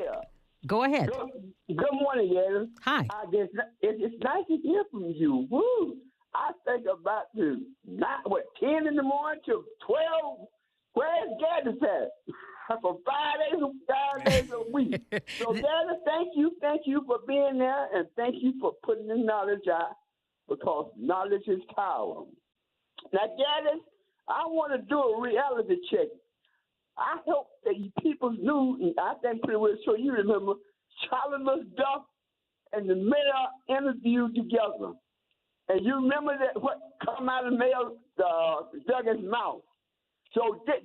go ahead. Good morning, Yetta. Hi. It's nice to hear from you. Woo! I think about 10 in the morning to 12. Where's Gaddis at? For 5 days a week. So, Gaddis, thank you for being there, and thank you for putting the knowledge out, because knowledge is power. Now, Gaddis, I want to do a reality check. I hope that you people knew, and I think pretty well sure you remember, Charlie Duff and the mayor interviewed together. And you remember that what come out of Mayor Duggan's mouth. So this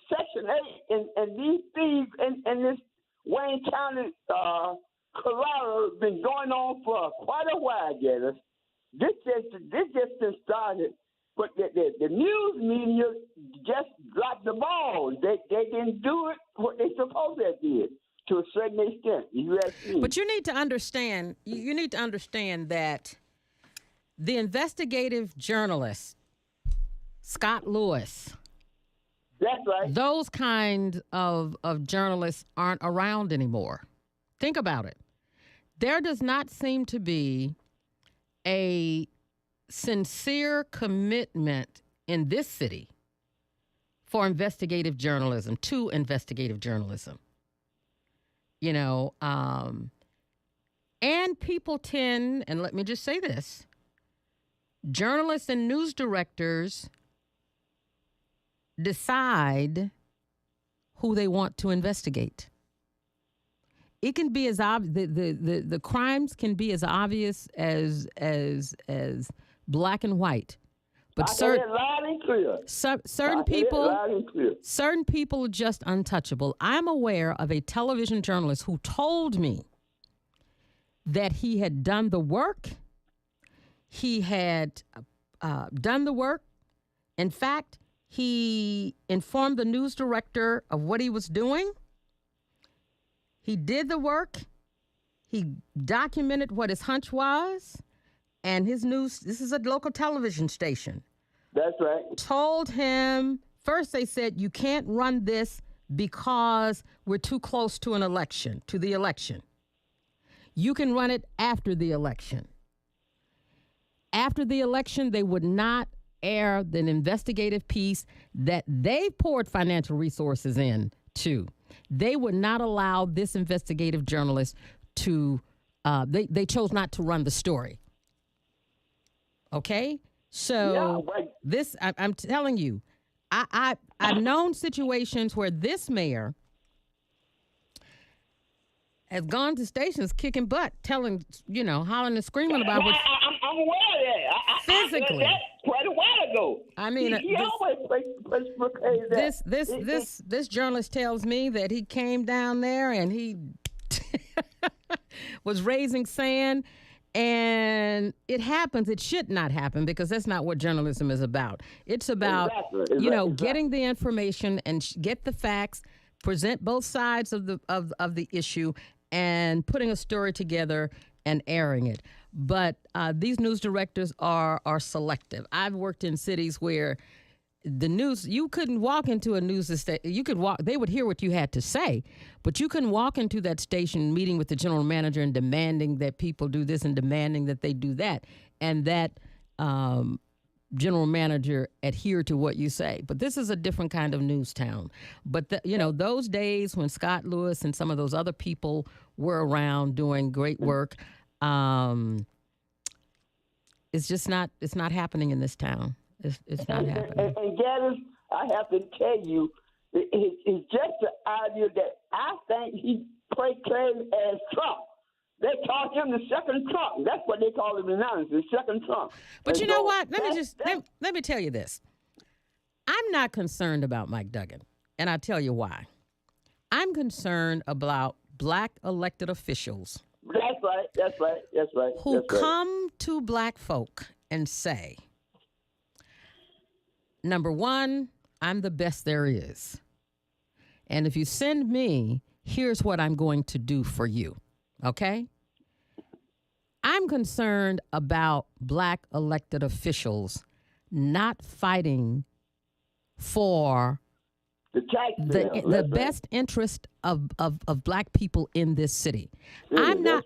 Section 8 and these thieves in this Wayne County, Colorado, been going on for quite a while, Gaddis. This just been started. But the news media just dropped the ball. They didn't do it what they supposed to did to a certain extent. But you need to understand. You need to understand that the investigative journalist Scott Lewis. That's right. Those kind of journalists aren't around anymore. Think about it. There does not seem to be a sincere commitment in this city for investigative journalism, to investigative journalism. And people tend, and let me just say this, journalists and news directors decide who they want to investigate. It can be as the crimes can be as obvious as black and white, but certain people are just untouchable. I'm aware of a television journalist who told me that he had done the work. He had done the work. In fact, he informed the news director of what he was doing. He did the work. He documented what his hunch was. And his news, this is a local television station. That's right. Told him, first they said, you can't run this because we're too close to the election. You can run it after the election. After the election, they would not air the investigative piece that they poured financial resources in to. They would not allow this investigative journalist to, they chose not to run the story. Okay? So I'm telling you, I've known situations where this mayor has gone to stations kicking butt, telling, hollering and screaming about what. I'm aware of that. Physically. That's quite a while ago. I mean, he always plays this journalist tells me that he came down there and he was raising sand, and it happens. It should not happen because that's not what journalism is about. It's about getting the information and get the facts, present both sides of the issue, and putting a story together and airing it. But these news directors are selective. I've worked in cities where the news, you couldn't walk into a news station. You could walk, they would hear what you had to say, but you couldn't walk into that station meeting with the general manager and demanding that people do this and demanding that they do that. And that general manager adhere to what you say. But this is a different kind of news town. But, those days when Scott Lewis and some of those other people were around doing great work, it's just not, it's not happening in this town. It's not happening. And Gaddis, I have to tell you, it's just the idea that I think he proclaimed as Trump. They call him the second Trump. That's what they call him now, the second Trump. But you know what? Let me tell you this. I'm not concerned about Mike Duggan, and I'll tell you why. I'm concerned about black elected officials. That's right. Who come to black folk and say, number one, I'm the best there is. And if you send me, here's what I'm going to do for you. Okay? I'm concerned about black elected officials not fighting for the best interest of black people in this city. I'm not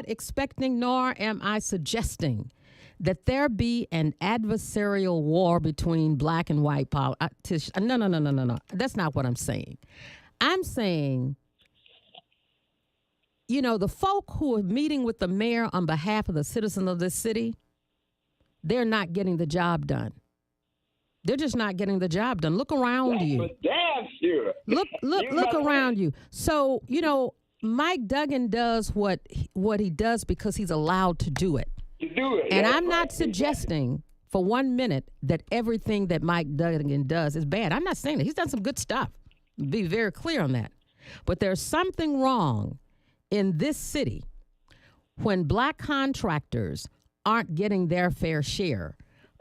expecting, nor am I suggesting that there be an adversarial war between black and white politicians. No. That's not what I'm saying. I'm saying, the folk who are meeting with the mayor on behalf of the citizens of this city, they're not getting the job done. They're just not getting the job done. Look around you. Damn sure. Look around you. So, Mike Duggan does what he does because he's allowed to do it. And I'm not suggesting for 1 minute that everything that Mike Duggan does is bad. I'm not saying that. He's done some good stuff. Be very clear on that. But there's something wrong in this city when black contractors aren't getting their fair share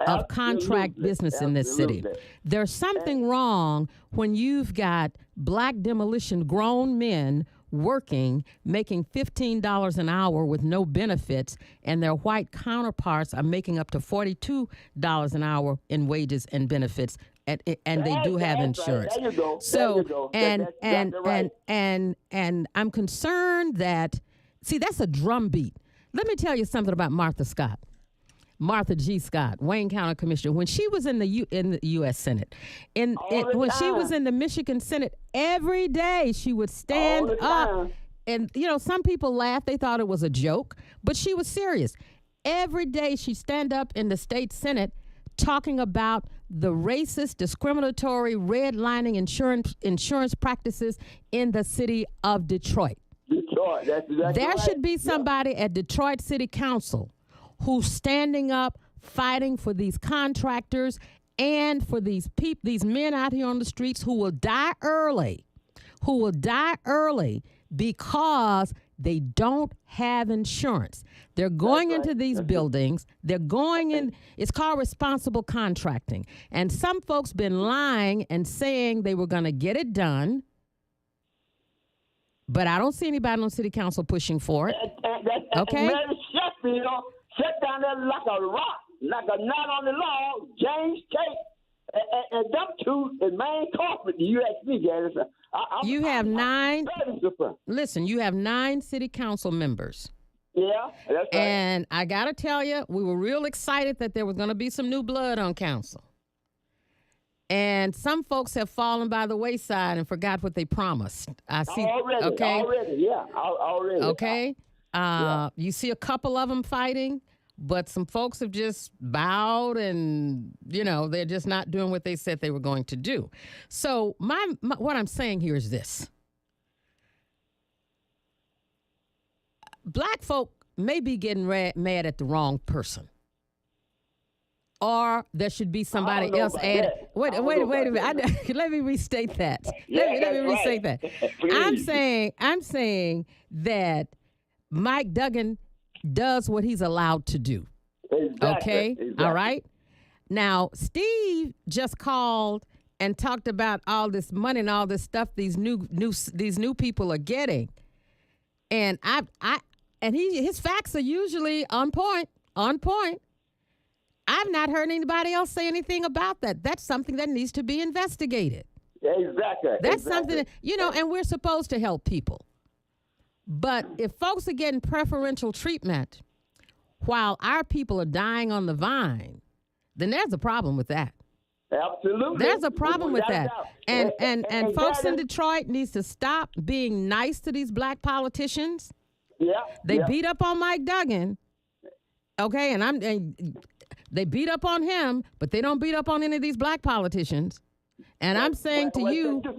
of contract business in this city. There's something wrong when you've got black demolition grown men working, making $15 an hour with no benefits, and their white counterparts are making up to $42 an hour in wages and benefits, and they do have insurance. There you go. So, and I'm concerned that, that's a drumbeat. Let me tell you something about Martha G. Scott, Wayne County Commissioner, when she was in the U.S. Senate, when she was in the Michigan Senate, every day she would stand up. And, some people laughed. They thought it was a joke, but she was serious. Every day she'd stand up in the state Senate talking about the racist, discriminatory, redlining insurance practices in the city of Detroit. That's there should be somebody at Detroit City Council who's standing up, fighting for these contractors and for these men out here on the streets who will die early because they don't have insurance. They're going into these buildings. They're going in. It's called responsible contracting. And some folks been lying and saying they were going to get it done. But I don't see anybody on city council pushing for it. Okay? Sit down there like a rock, like a knot on the log, James Tate, and them two in main corporate. You ask me, Gaddis. You have 9. Listen, you have 9 city council members Yeah, that's right. And I got to tell you, we were real excited that there was going to be some new blood on council. And some folks have fallen by the wayside and forgot what they promised. I see. Already, already. Okay. You see a couple of them fighting, but some folks have just bowed and, they're just not doing what they said they were going to do. So what I'm saying here is this. Black folk may be getting mad at the wrong person. Or there should be somebody else added. Wait a minute. Let me restate that. Let me restate that. I'm saying that Mike Duggan does what he's allowed to do. Exactly. Okay? Exactly. All right? Now, Steve just called and talked about all this money and all this stuff these new people are getting. And his facts are usually on point. I've not heard anybody else say anything about that. That's something that needs to be investigated. Exactly. That's something that, and we're supposed to help people. But if folks are getting preferential treatment while our people are dying on the vine, then there's a problem with that. Absolutely. There's a problem with that. And folks in Detroit needs to stop being nice to these black politicians. Yeah. They beat up on Mike Duggan. Okay, and they beat up on him, but they don't beat up on any of these black politicians. And I'm saying to you, they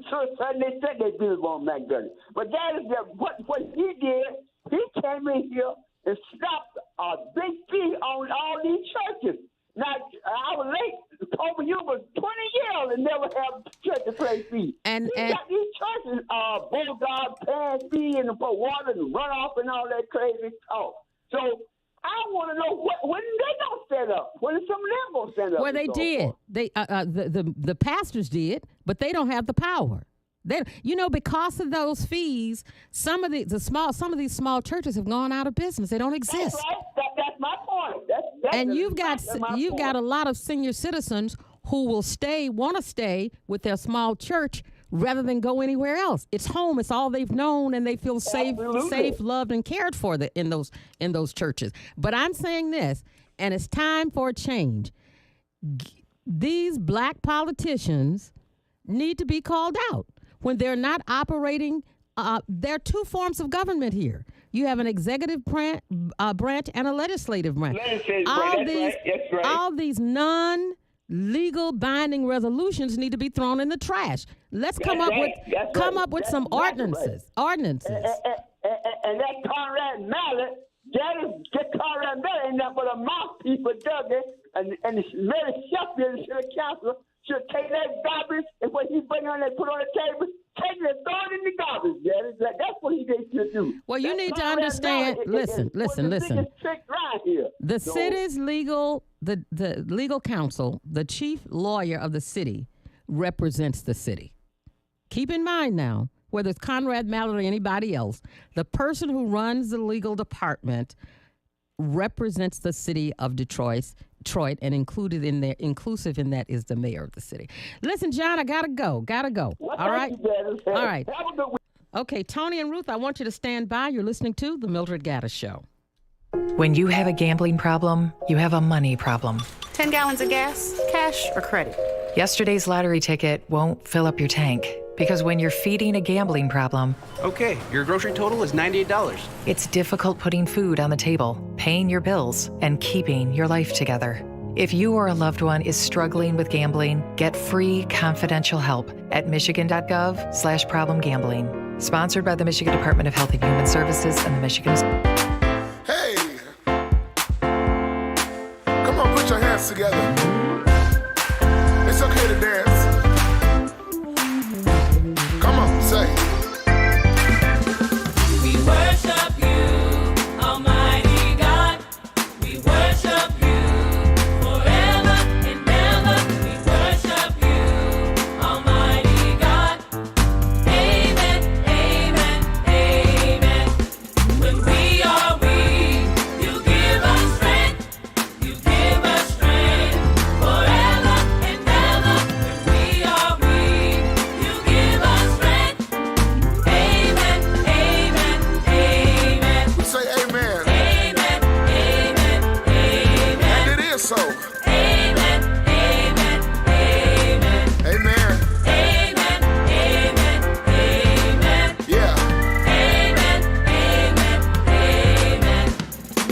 said they beat up on Mike Duggan, but that is what he did. He came in here and stopped a big fee on all these churches. Now, I was late. Over you was 20 years and never have church to pay fee. And got these churches, Bulldog, paying fee and for water and runoff and all that crazy talk. So I want to know when they gonna set up. When some of them gonna set up? Well, they did. They the pastors did, but they don't have the power. They, because of those fees, some of these small churches have gone out of business. They don't exist. That's right. That's my point. And you've got a lot of senior citizens who will want to stay with their small church rather than go anywhere else. It's home. It's all they've known, and they feel safe, loved, and cared for in those churches. But I'm saying this, and it's time for a change. These black politicians need to be called out when they're not operating. There are two forms of government here. You have an executive branch and a legislative branch. All these non-legal binding resolutions need to be thrown in the trash. Let's come up with some ordinances. And that Conrad Mallett, Conrad Mallett ain't nothing but a mouthpiece for Duggan, and the Mary Sheffield should have council should take that garbage and what he bring on and put on the table, take it and throw it in the garbage. That's what he should do. Well, you need to understand. Listen. The city's legal, the legal counsel, the chief lawyer of the city, represents the city. Keep in mind now, whether it's Conrad Mallett or anybody else, the person who runs the legal department represents the city of Detroit, and inclusive in that is the mayor of the city. Listen, John, I gotta go. All right. All right. Okay, Tony and Ruth, I want you to stand by. You're listening to The Mildred Gaddis Show. When you have a gambling problem, you have a money problem. 10 gallons of gas, cash or credit? Yesterday's lottery ticket won't fill up your tank. Because when you're feeding a gambling problem... Okay, your grocery total is $98. It's difficult putting food on the table, paying your bills, and keeping your life together. If you or a loved one is struggling with gambling, get free confidential help at michigan.gov/problemgambling. Sponsored by the Michigan Department of Health and Human Services and the Michigan... Hey! Come on, put your hands together. It's okay to dance. Come on, say. We worship you, Almighty God. We worship you forever and ever. We worship you, Almighty God. Amen, amen, amen. When we are weak, you give us strength. You give us strength forever and ever. We Amen, amen, amen. Amen. Amen, amen, amen. Yeah. Amen, amen, amen.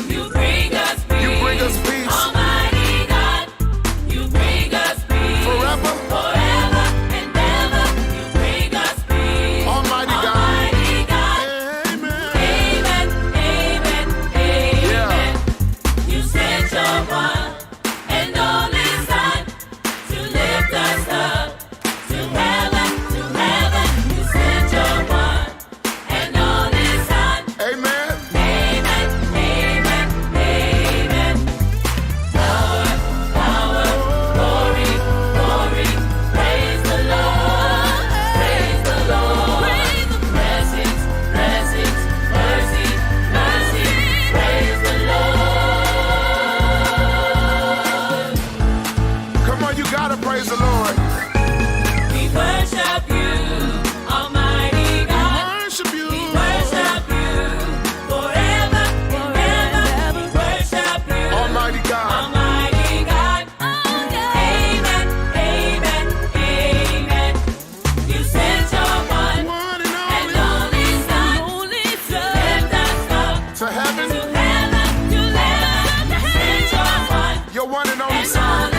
You bring us peace. You bring us peace. Almighty God, you bring us peace. Forever. Forever and ever, you bring us peace. Almighty God. Almighty God. Amen. Amen, amen, amen. Yeah. You sent your one and only Son to lift us up to heaven, to heaven. You sent your one and only Son. Amen. Amen, amen, amen. Power, power, glory, glory. Praise the Lord. Praise the Lord. Blessings, blessings, mercy, mercy. Praise the Lord. Come on, you gotta praise the Lord. We worship you, Almighty God. We worship you. We worship you forever, forever. We worship you, Almighty God. Almighty God. Amen, amen, amen. You sent your one and only Son to lift us up to heaven, to heaven, to heaven. You sent your one, your one and only Son.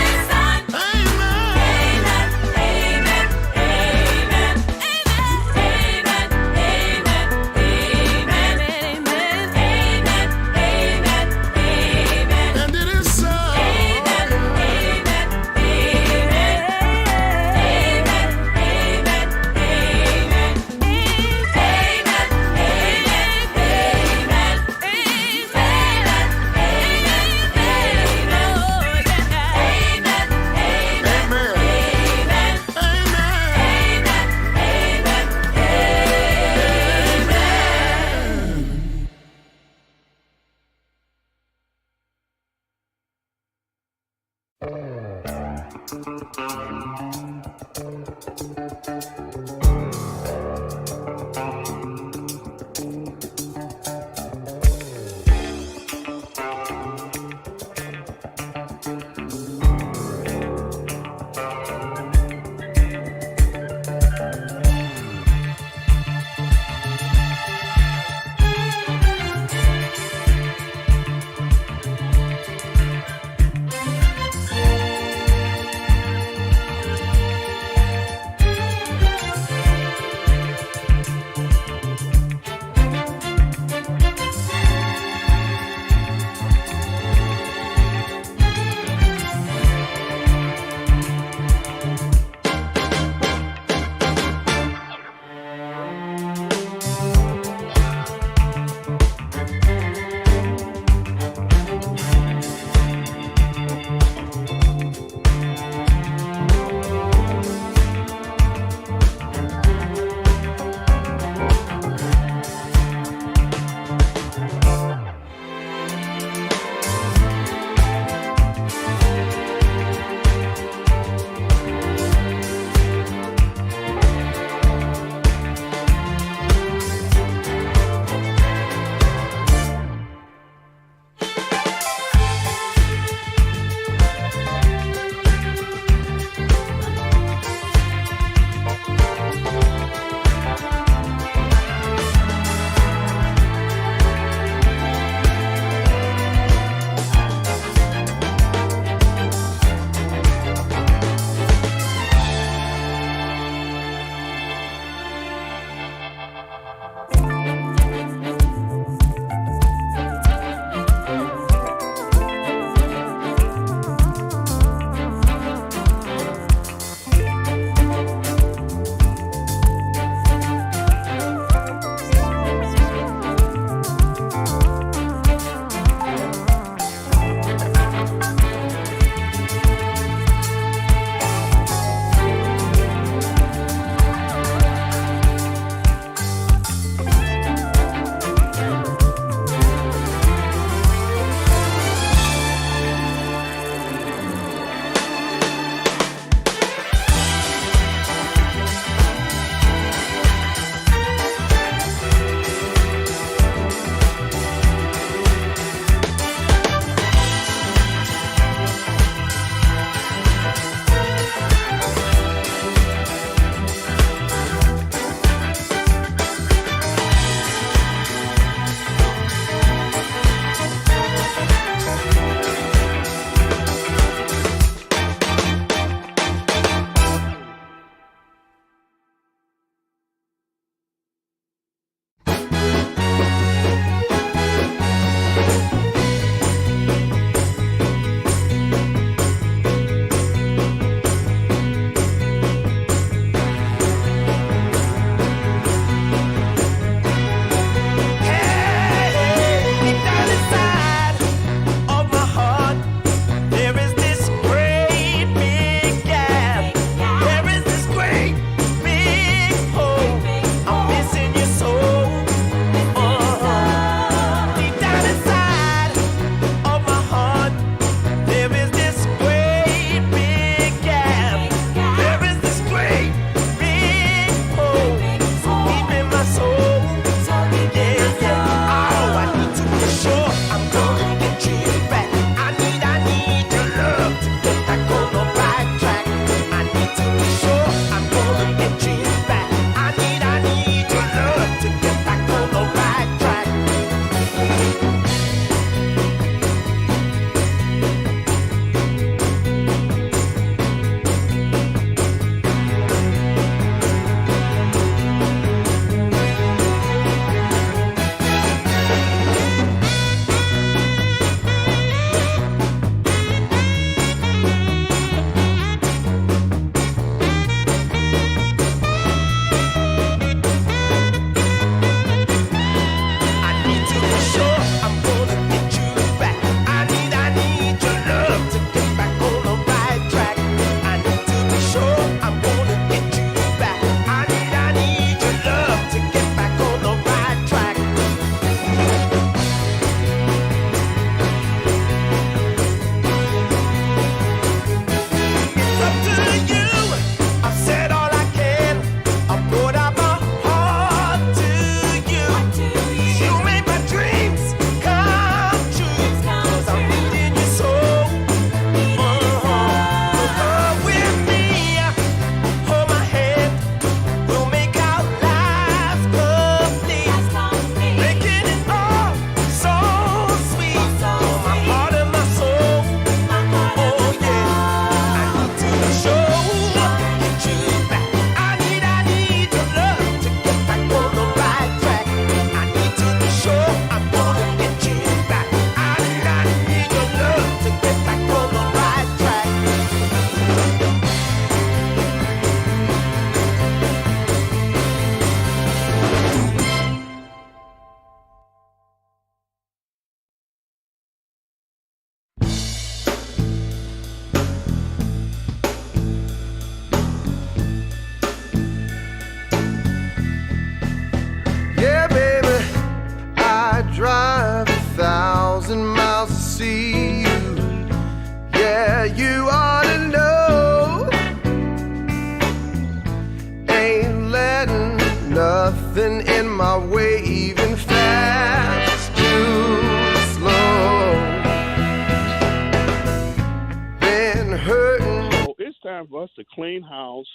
hurting. So it's time for us to clean house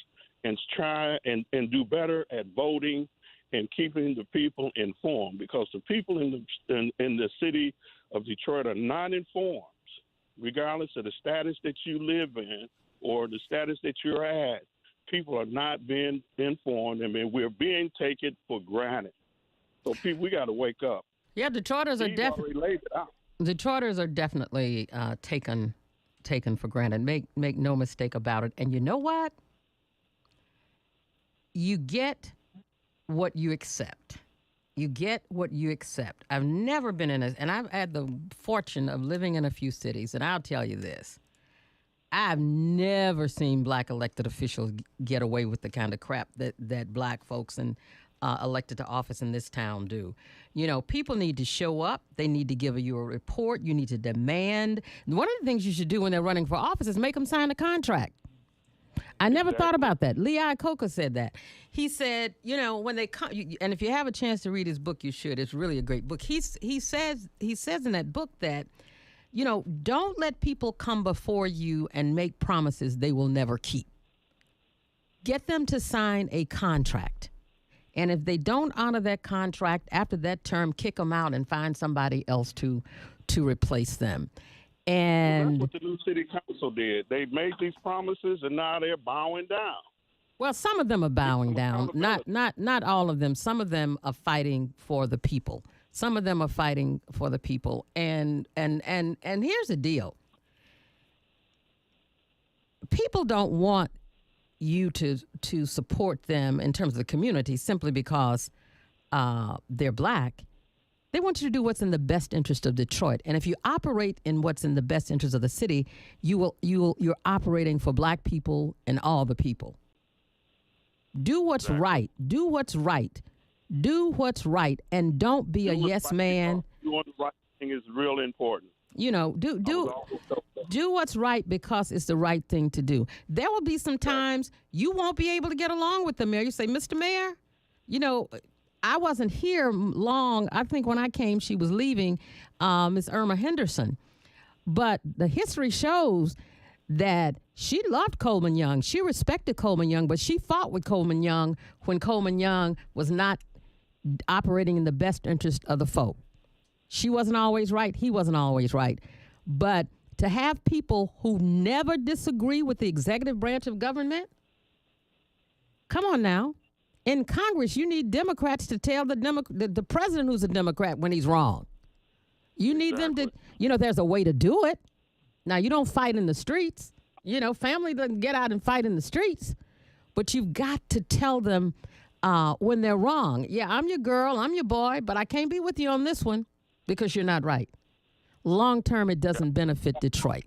and try and do better at voting and keeping the people informed, because the people in the city of Detroit are not informed, regardless of the status that you live in or the status that you're at. People are not being informed, and we're being taken for granted. So people, we got to wake up. Yeah, Detroiters are definitely taken for granted. Make no mistake about it. And you know what? You get what you accept. You get what you accept. I've never been and I've had the fortune of living in a few cities, and I'll tell you this. I've never seen black elected officials get away with the kind of crap that black folks and elected to office in this town do. You know, people need to show up. They need to give you a report. You need to demand. One of the things you should do when they're running for office is make them sign a contract. I never thought about that. Lee Iacocca said that. He said, you know, when they come, and if you have a chance to read his book, you should. It's really a great book. He says in that book that, you know, don't let people come before you and make promises they will never keep. Get them to sign a contract. And if they don't honor that contract, after that term, kick them out and find somebody else to replace them. And that's what the new city council did. They made these promises, and now they're bowing down. Well, some of them are bowing down. Not all of them. Some of them are fighting for the people. Some of them are fighting for the people. And here's the deal. People don't want you to support them in terms of the community simply because they're black. They want you to do what's in the best interest of Detroit. And if you operate in what's in the best interest of the city, you're operating for black people and all the people. Do what's right. Do what's right. Do what's right, and don't be a yes man. Doing the right thing is real important. You know, do what's right because it's the right thing to do. There will be some times you won't be able to get along with the mayor. You say, Mr. Mayor, you know, I wasn't here long. I think when I came, she was leaving, Miss Irma Henderson. But the history shows that she loved Coleman Young. She respected Coleman Young, but she fought with Coleman Young when Coleman Young was not operating in the best interest of the folk. She wasn't always right. He wasn't always right. But to have people who never disagree with the executive branch of government, come on now. In Congress, you need Democrats to tell the president who's a Democrat when he's wrong. You need them to, you know, there's a way to do it. Now, you don't fight in the streets. You know, family doesn't get out and fight in the streets. But you've got to tell them when they're wrong. Yeah, I'm your girl, I'm your boy, but I can't be with you on this one because you're not right. Long term, it doesn't benefit Detroit.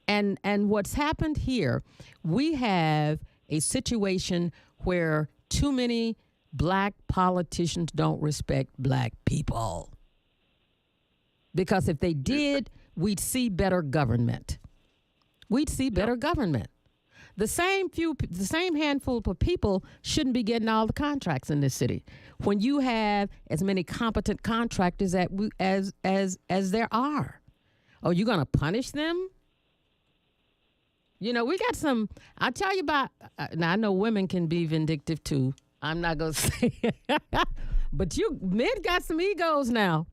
And what's happened here, we have a situation where too many black politicians don't respect black people. Because if they did, we'd see better government. We'd see better government. The same handful of people shouldn't be getting all the contracts in this city. When you have as many competent contractors as there are, are you going to punish them? You know, we got some. I'll tell you about. Now I know women can be vindictive too. I'm not going to say it. But men got some egos now.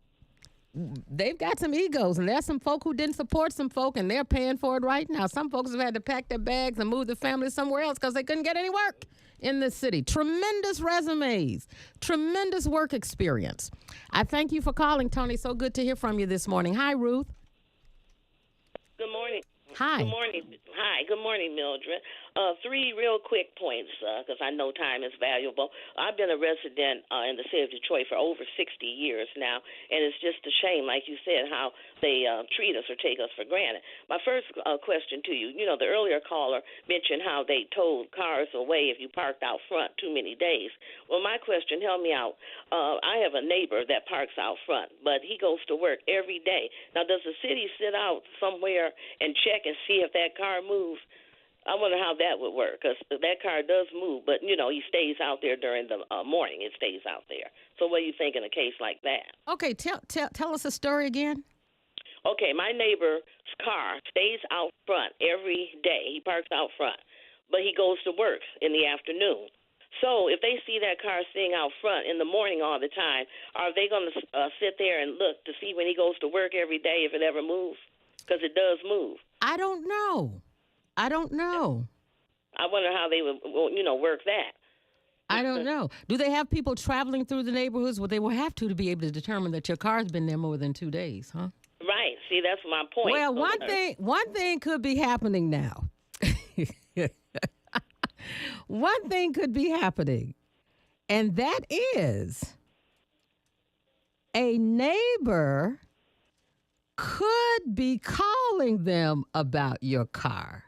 They've got some egos, and there's some folk who didn't support some folk, and they're paying for it right now. Some folks have had to pack their bags and move their family somewhere else because they couldn't get any work in this city. Tremendous resumes, tremendous work experience. I thank you for calling, Tony. So good to hear from you this morning. Hi, Ruth. Good morning. Hi. Good morning. Hi. Good morning, Mildred. Three real quick points because I know time is valuable. I've been a resident in the city of Detroit for over 60 years now, and it's just a shame, like you said, how they treat us or take us for granted. My first question to you, you know, the earlier caller mentioned how they towed cars away if you parked out front too many days. Well, my question, help me out. I have a neighbor that parks out front, but he goes to work every day. Now, does the city sit out somewhere and check and see if that car moves? I wonder how that would work, because that car does move, but, you know, he stays out there during the morning. It stays out there. So what do you think in a case like that? Okay, tell us the story again. Okay, my neighbor's car stays out front every day. He parks out front, but he goes to work in the afternoon. So if they see that car sitting out front in the morning all the time, are they going to sit there and look to see when he goes to work every day if it ever moves? Because it does move. I don't know. I wonder how they would, work that. I don't know. Do they have people traveling through the neighborhoods? Well, they will have to be able to determine that your car's been there more than 2 days, huh? Right. See, that's my point. Well, one thing could be happening now. One thing could be happening, and that is a neighbor could be calling them about your car.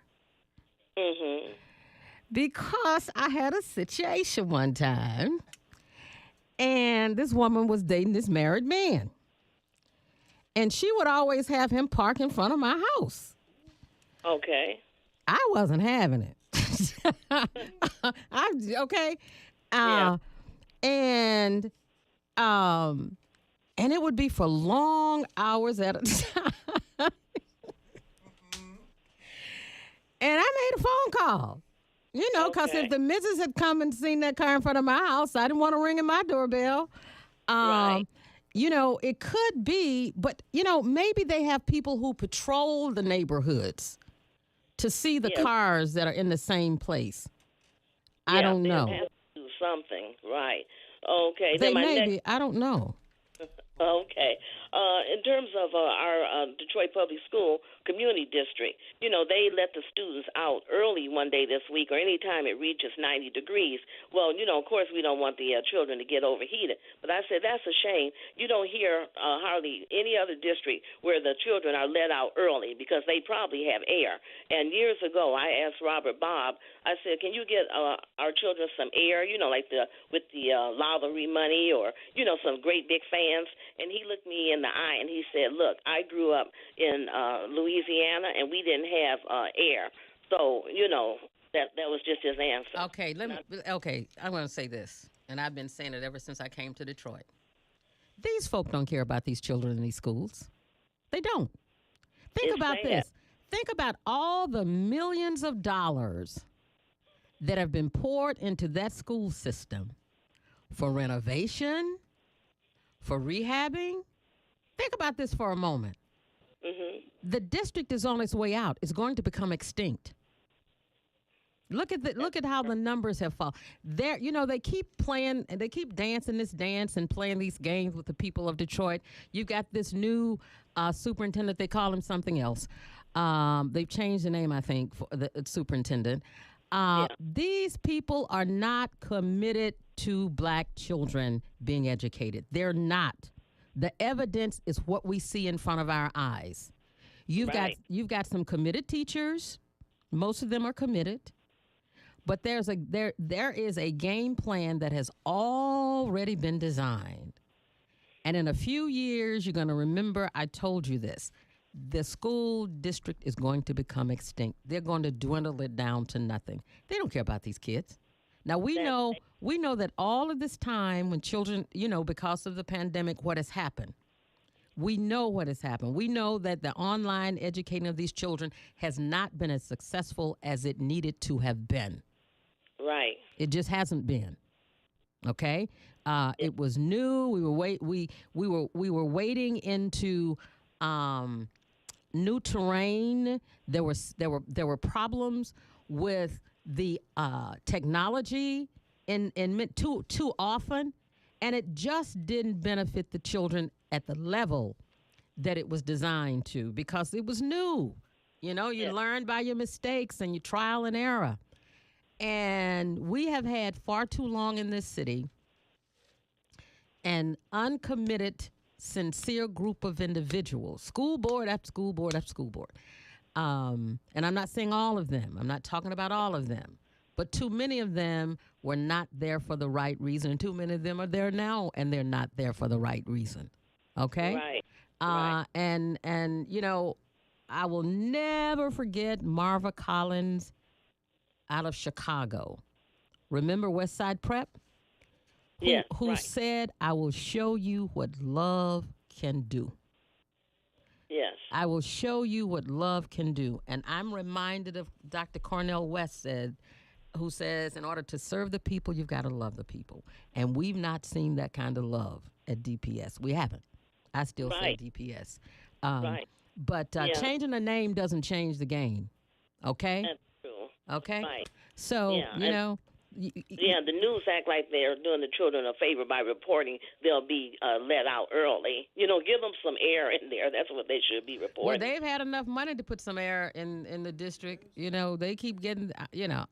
Mm-hmm. Because I had a situation one time, and this woman was dating this married man. And she would always have him park in front of my house. Okay. I wasn't having it. Okay. Yeah. And it would be for long hours at a time. And I made a phone call. Because if the missus had come and seen that car in front of my house, I didn't want to ring in my doorbell. Right. It could be, but, maybe they have people who patrol the neighborhoods to see the cars that are in the same place. Yeah, I don't know. They have to do something. Right. Okay. They maybe. I don't know. Okay. In terms of our Detroit Public School Community District, they let the students out early one day this week or any time it reaches 90 degrees. Well, of course we don't want the children to get overheated. But I said that's a shame. You don't hear hardly any other district where the children are let out early because they probably have air. And years ago I asked Robert Bob, I said, can you get our children some air, like with the lottery money or, some great big fans? And he looked me in the eye and he said, look, I grew up in Louisiana and we didn't have air. So, that was just his answer. Okay, I'm going to say this, and I've been saying it ever since I came to Detroit. These folk don't care about these children in these schools. They don't. Think about this. Think about all the millions of dollars that have been poured into that school system for renovation, for rehabbing. Think about this for a moment. Mm-hmm. The district is on its way out. It's going to become extinct. Look at how the numbers have fallen. They keep playing and they keep dancing this dance and playing these games with the people of Detroit. You've got this new superintendent. They call him something else. They've changed the name, I think, for the superintendent. These people are not committed to black children being educated. They're not. The evidence is what we see in front of our eyes. You've got some committed teachers. Most of them are committed. But there is a game plan that has already been designed. And in a few years, you're going to remember I told you this. The school district is going to become extinct. They're going to dwindle it down to nothing. They don't care about these kids. Now, we know that all of this time when children, because of the pandemic, what has happened? We know what has happened. We know that the online educating of these children has not been as successful as it needed to have been. Right. It just hasn't been. Okay? It was new. We were wading into new terrain. There were problems with the technology in too often, and it just didn't benefit the children at the level that it was designed to because it was new. You learn by your mistakes and your trial and error. And we have had far too long in this city an uncommitted, sincere group of individuals, school board after school board after school board. And I'm not saying all of them. I'm not talking about all of them. But too many of them were not there for the right reason. And too many of them are there now, and they're not there for the right reason. Okay? Right. And I will never forget Marva Collins out of Chicago. Remember West Side Prep? Who said, I will show you what love can do. Yes. I will show you what love can do. And I'm reminded of Dr. Cornel West who says, in order to serve the people, you've got to love the people. And we've not seen that kind of love at DPS. We haven't. I still say DPS. Right. But changing the name doesn't change the game. Okay? That's true. Okay? Right. So, Yeah, the news act like they're doing the children a favor by reporting they'll be let out early. Give them some air in there. That's what they should be reporting. Well, they've had enough money to put some air in the district. They keep getting, Yeah.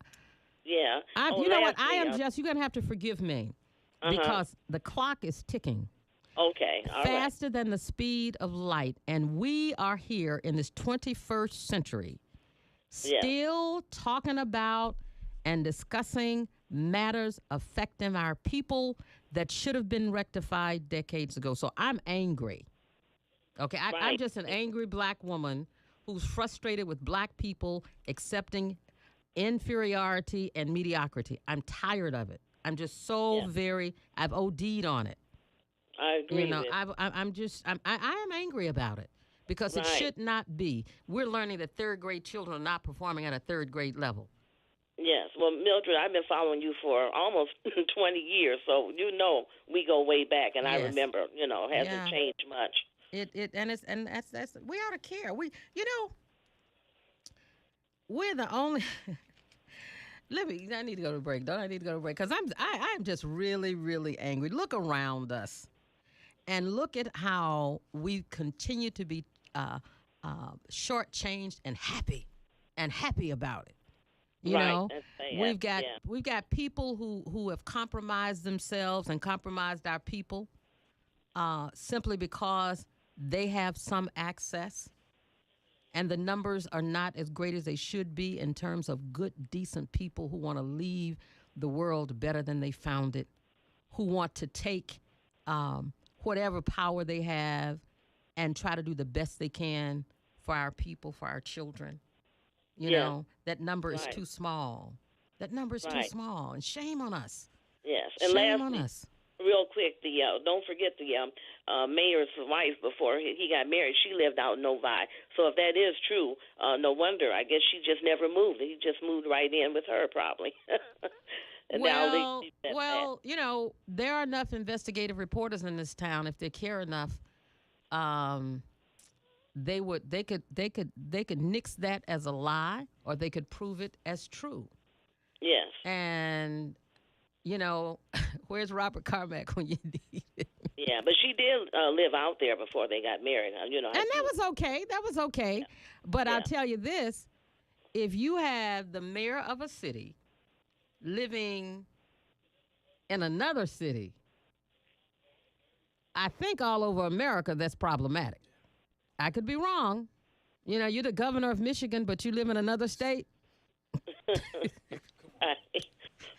You know what? I am just, you're going to have to forgive me because the clock is ticking. Okay. All faster than the speed of light. And we are here in this 21st century still talking about and discussing matters affecting our people that should have been rectified decades ago. So I'm angry. Okay, I'm just an angry black woman who's frustrated with black people accepting inferiority and mediocrity. I'm tired of it. I'm just so I've OD'd on it. I agree. I am angry about it because it should not be. We're learning that third grade children are not performing at a third grade level. Yes. Well, Mildred, I've been following you for almost 20 years, so we go way back, and I remember, it hasn't changed much. That's we ought to care. We're the only. I need to go to break. Don't I need to go to break? Because I'm just really, really angry. Look around us, and look at how we continue to be shortchanged and happy about it. We've got people who have compromised themselves and compromised our people simply because they have some access, and the numbers are not as great as they should be in terms of good, decent people who want to leave the world better than they found it, who want to take whatever power they have and try to do the best they can for our people, for our children. That number is too small. That number is too small, and shame on us. Yes, and shame on us. Real quick, don't forget the mayor's wife before he got married. She lived out in Novi. So if that is true, no wonder. I guess she just never moved. He just moved right in with her, probably. There are enough investigative reporters in this town. If they care enough, they could nix that as a lie, or they could prove it as true. Yes. And where's Robert Carmack when you need him? Yeah, but she did live out there before they got married. And that was okay. That was okay. Yeah. But I'll tell you this: if you have the mayor of a city living in another city, I think all over America that's problematic. I could be wrong. You're the governor of Michigan, but you live in another state.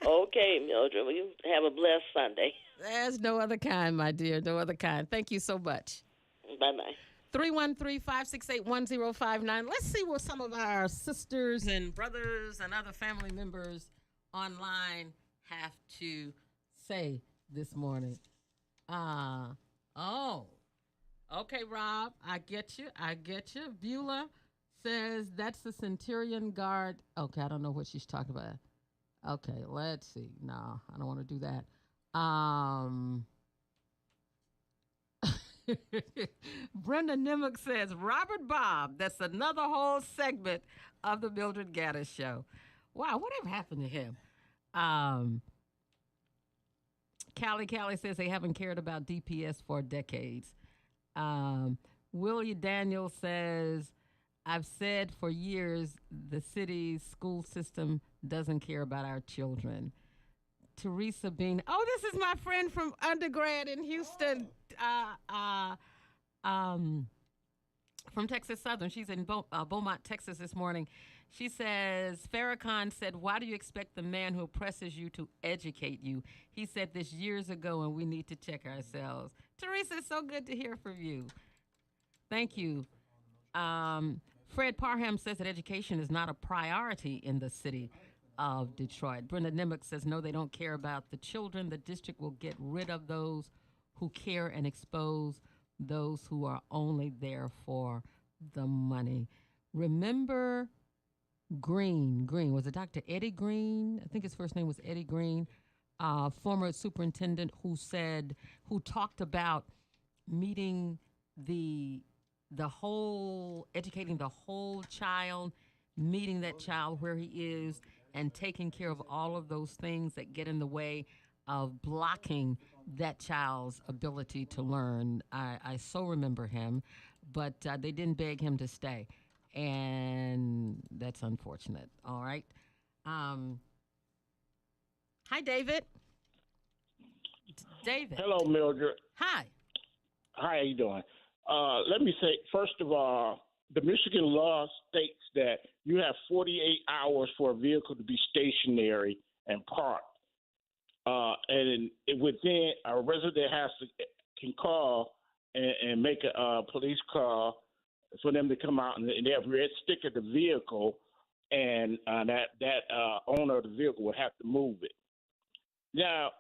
Okay, Mildred. Well, you have a blessed Sunday. There's no other kind, my dear. No other kind. Thank you so much. Bye-bye. 313-568-1059. Let's see what some of our sisters and brothers and other family members online have to say this morning. Okay, Rob, I get you. Beulah says that's the Centurion Guard. Okay, I don't know what she's talking about. Okay, let's see. No, I don't want to do that. Brenda Nimmock says, Robert Bob, that's another whole segment of the Mildred Gaddis Show. Wow, whatever happened to him? Callie says they haven't cared about DPS for decades. Willie Daniel says, I've said for years the city's school system doesn't care about our children. Teresa Bean, this is my friend from undergrad in Houston, from Texas Southern. She's in Beaumont, Texas this morning. She says, Farrakhan said, why do you expect the man who oppresses you to educate you? He said this years ago, and we need to check ourselves. Teresa, it's so good to hear from you. Thank you. Fred Parham says that education is not a priority in the city of Detroit. Brenda Nimmock says, no, they don't care about the children. The district will get rid of those who care and expose those who are only there for the money. Remember Green, was it Dr. Eddie Green? I think his first name was Eddie Green, former superintendent who talked about meeting educating the whole child, meeting that child where he is, and taking care of all of those things that get in the way of blocking that child's ability to learn. I so remember him, but they didn't beg him to stay, and that's unfortunate. All right. Hi, David. David. Hello, Mildred. Hi. How you doing? Let me say, first of all, the Michigan law states that you have 48 hours for a vehicle to be stationary and parked. And within a resident can call and make a police call for them to come out, and they have red stick at the vehicle, and that owner of the vehicle would have to move it. Now,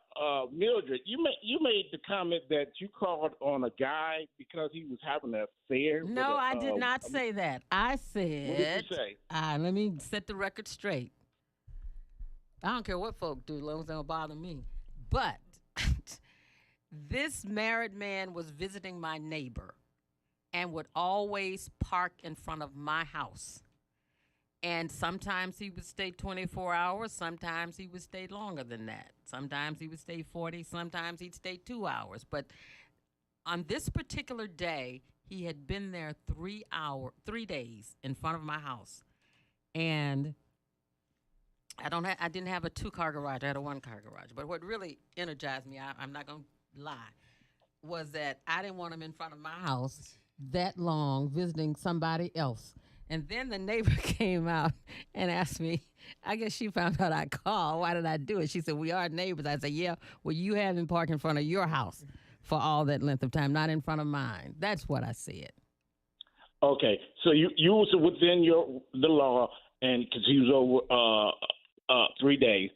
Mildred, you made the comment that you called on a guy because he was having an affair. No, I did not say that. I said. What did you say? Let me set the record straight. I don't care what folk do, as long as they don't bother me. But this married man was visiting my neighbor and would always park in front of my house. And sometimes he would stay 24 hours. Sometimes he would stay longer than that. Sometimes he would stay 40. Sometimes he'd stay 2 hours. But on this particular day, he had been there 3 days in front of my house. And I didn't have a 2-car garage. I had a 1-car garage. But what really energized me, I'm not going to lie, was that I didn't want him in front of my house that long visiting somebody else. And then the neighbor came out and asked me, I guess she found out I called. Why did I do it? She said, we are neighbors. I said, yeah, well, you have him parked in front of your house for all that length of time, not in front of mine. That's what I said. Okay, so you was within the law, and because he was over 3 days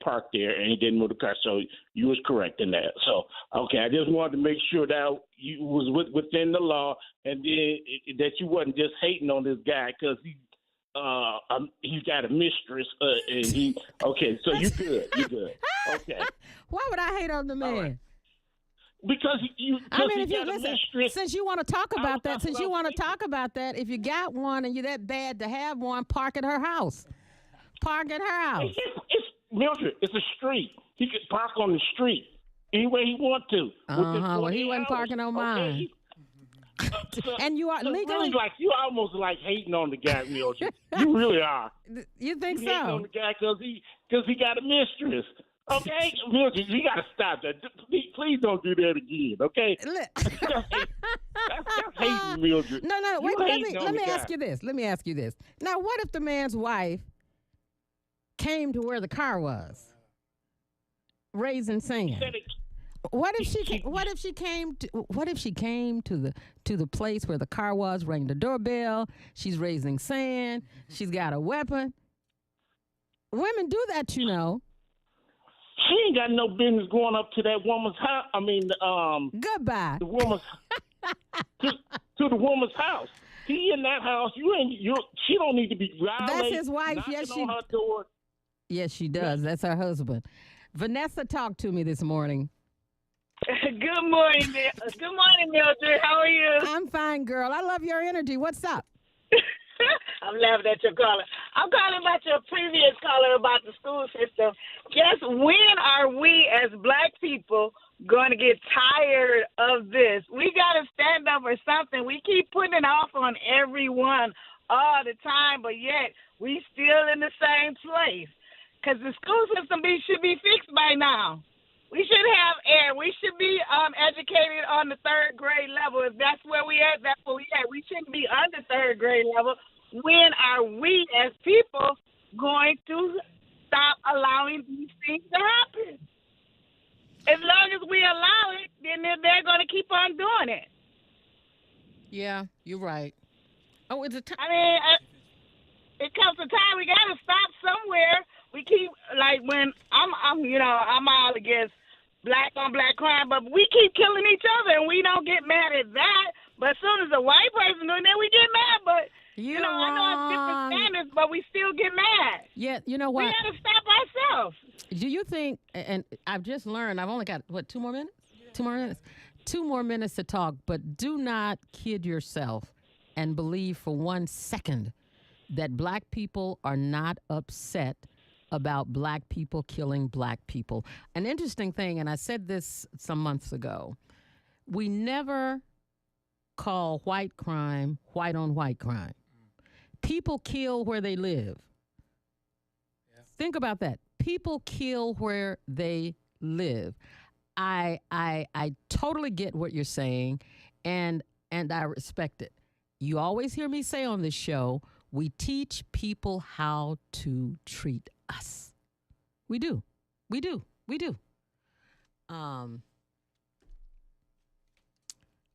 parked there, and he didn't move the car, so you was correct in that. So, okay, I just wanted to make sure that you was within the law, and then that you wasn't just hating on this guy because he's got a mistress, and he. Okay, so you good. Okay. Why would I hate on the man? Right. Because since you want to talk about that, if you got one and you're that bad to have one, park at her house. Park at her house. It's Mildred, it's a street. He could park on the street any way he want to. Well, he wasn't parking on mine. And you are legally really you almost like hating on the guy, Mildred. You really are. You think so? Hating on the guy because he got a mistress. Okay, Mildred, you got to stop that. Please don't do that again. Okay. That's hating, Mildred. No. Wait. Let me ask you this. Now, what if the man's wife came to where the car was, raising sand? What if she came to the place where the car was, rang the doorbell? She's raising sand. She's got a weapon. Women do that, you know. She ain't got no business going up to that woman's house. I mean, goodbye. The woman's to the woman's house. He in that house. She don't need to be violating. That's his wife. Yes, on her door. Yes, she does. Yeah. That's her husband. Vanessa talked to me this morning. Good morning, Mildred. How are you? I'm fine, girl. I love your energy. What's up? I'm laughing at your caller. I'm calling about your previous caller about the school system. Just when are we as black people going to get tired of this? We got to stand up for something. We keep putting it off on everyone all the time, but yet we still in the same place. Because the school system should be fixed by now. We should have air. We should be educated on the 3rd grade level. If that's where we at, that's where we at. We shouldn't be on the 3rd grade level. When are we as people going to stop allowing these things to happen? As long as we allow it, then they're going to keep on doing it. Yeah, you're right. Oh, it's a time. I mean, it comes a time we got to stop somewhere. We keep, like, when I'm all against black on black crime, but we keep killing each other and we don't get mad at that. But as soon as a white person doing that, we get mad still get mad. Yeah, you know what? We got to stop ourselves. Do you think, and I've just learned, I've only got, 2 more minutes? 2 more minutes? 2 more minutes to talk, but do not kid yourself and believe for 1 second that black people are not upset about black people killing black people. An interesting thing, and I said this some months ago, we never call white crime white on white crime. People kill where they live. Yeah. Think about that. People kill where they live. I totally get what you're saying, and I respect it. You always hear me say on this show, we teach people how to treat us. We do. We do. We do.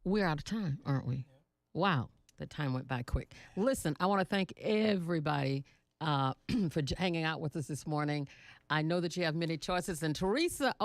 We're out of time, aren't we? Wow, the time went by quick. Listen, I want to thank everybody for hanging out with us this morning. I know that you have many choices. And Teresa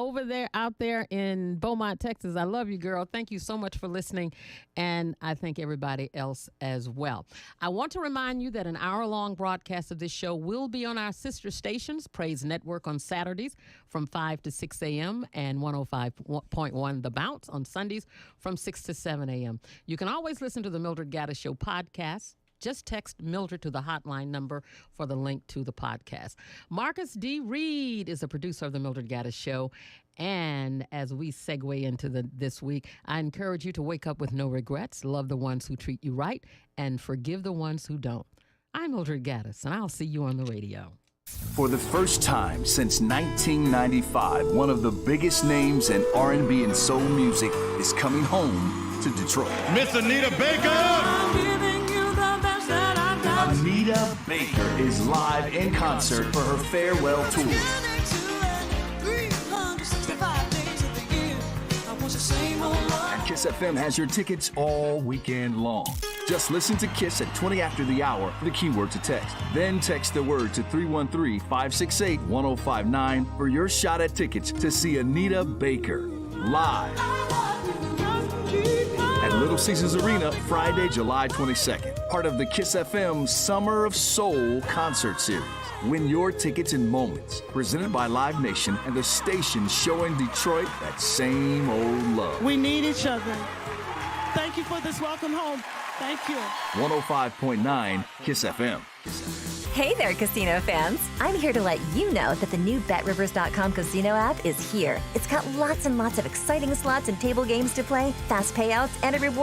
out there in Beaumont, Texas, I love you, girl. Thank you so much for listening. And I thank everybody else as well. I want to remind you that an hour-long broadcast of this show will be on our sister stations, Praise Network on Saturdays from 5 to 6 a.m. and 105.1 The Bounce on Sundays from 6 to 7 a.m. You can always listen to the Mildred Gaddis Show podcast. Just text Mildred to the hotline number for the link to the podcast. Marcus D. Reed is a producer of the Mildred Gaddis Show. And as we segue into this week, I encourage you to wake up with no regrets, love the ones who treat you right, and forgive the ones who don't. I'm Mildred Gaddis, and I'll see you on the radio. For the first time since 1995, one of the biggest names in R&B and soul music is coming home to Detroit. Miss Anita Baker! Anita Baker is live in concert for her farewell tour. And Kiss FM has your tickets all weekend long. Just listen to Kiss at 20 after the hour, the keyword to text. Then text the word to 313-568-1059 for your shot at tickets to see Anita Baker live at Little Caesars Arena, Friday, July 22nd. Part of the Kiss FM Summer of Soul concert series. Win your tickets in moments. Presented by Live Nation and the station showing Detroit that same old love. We need each other. Thank you for this welcome home. Thank you. 105.9 Kiss FM. Hey there, casino fans. I'm here to let you know that the new BetRivers.com casino app is here. It's got lots and lots of exciting slots and table games to play, fast payouts, and a reward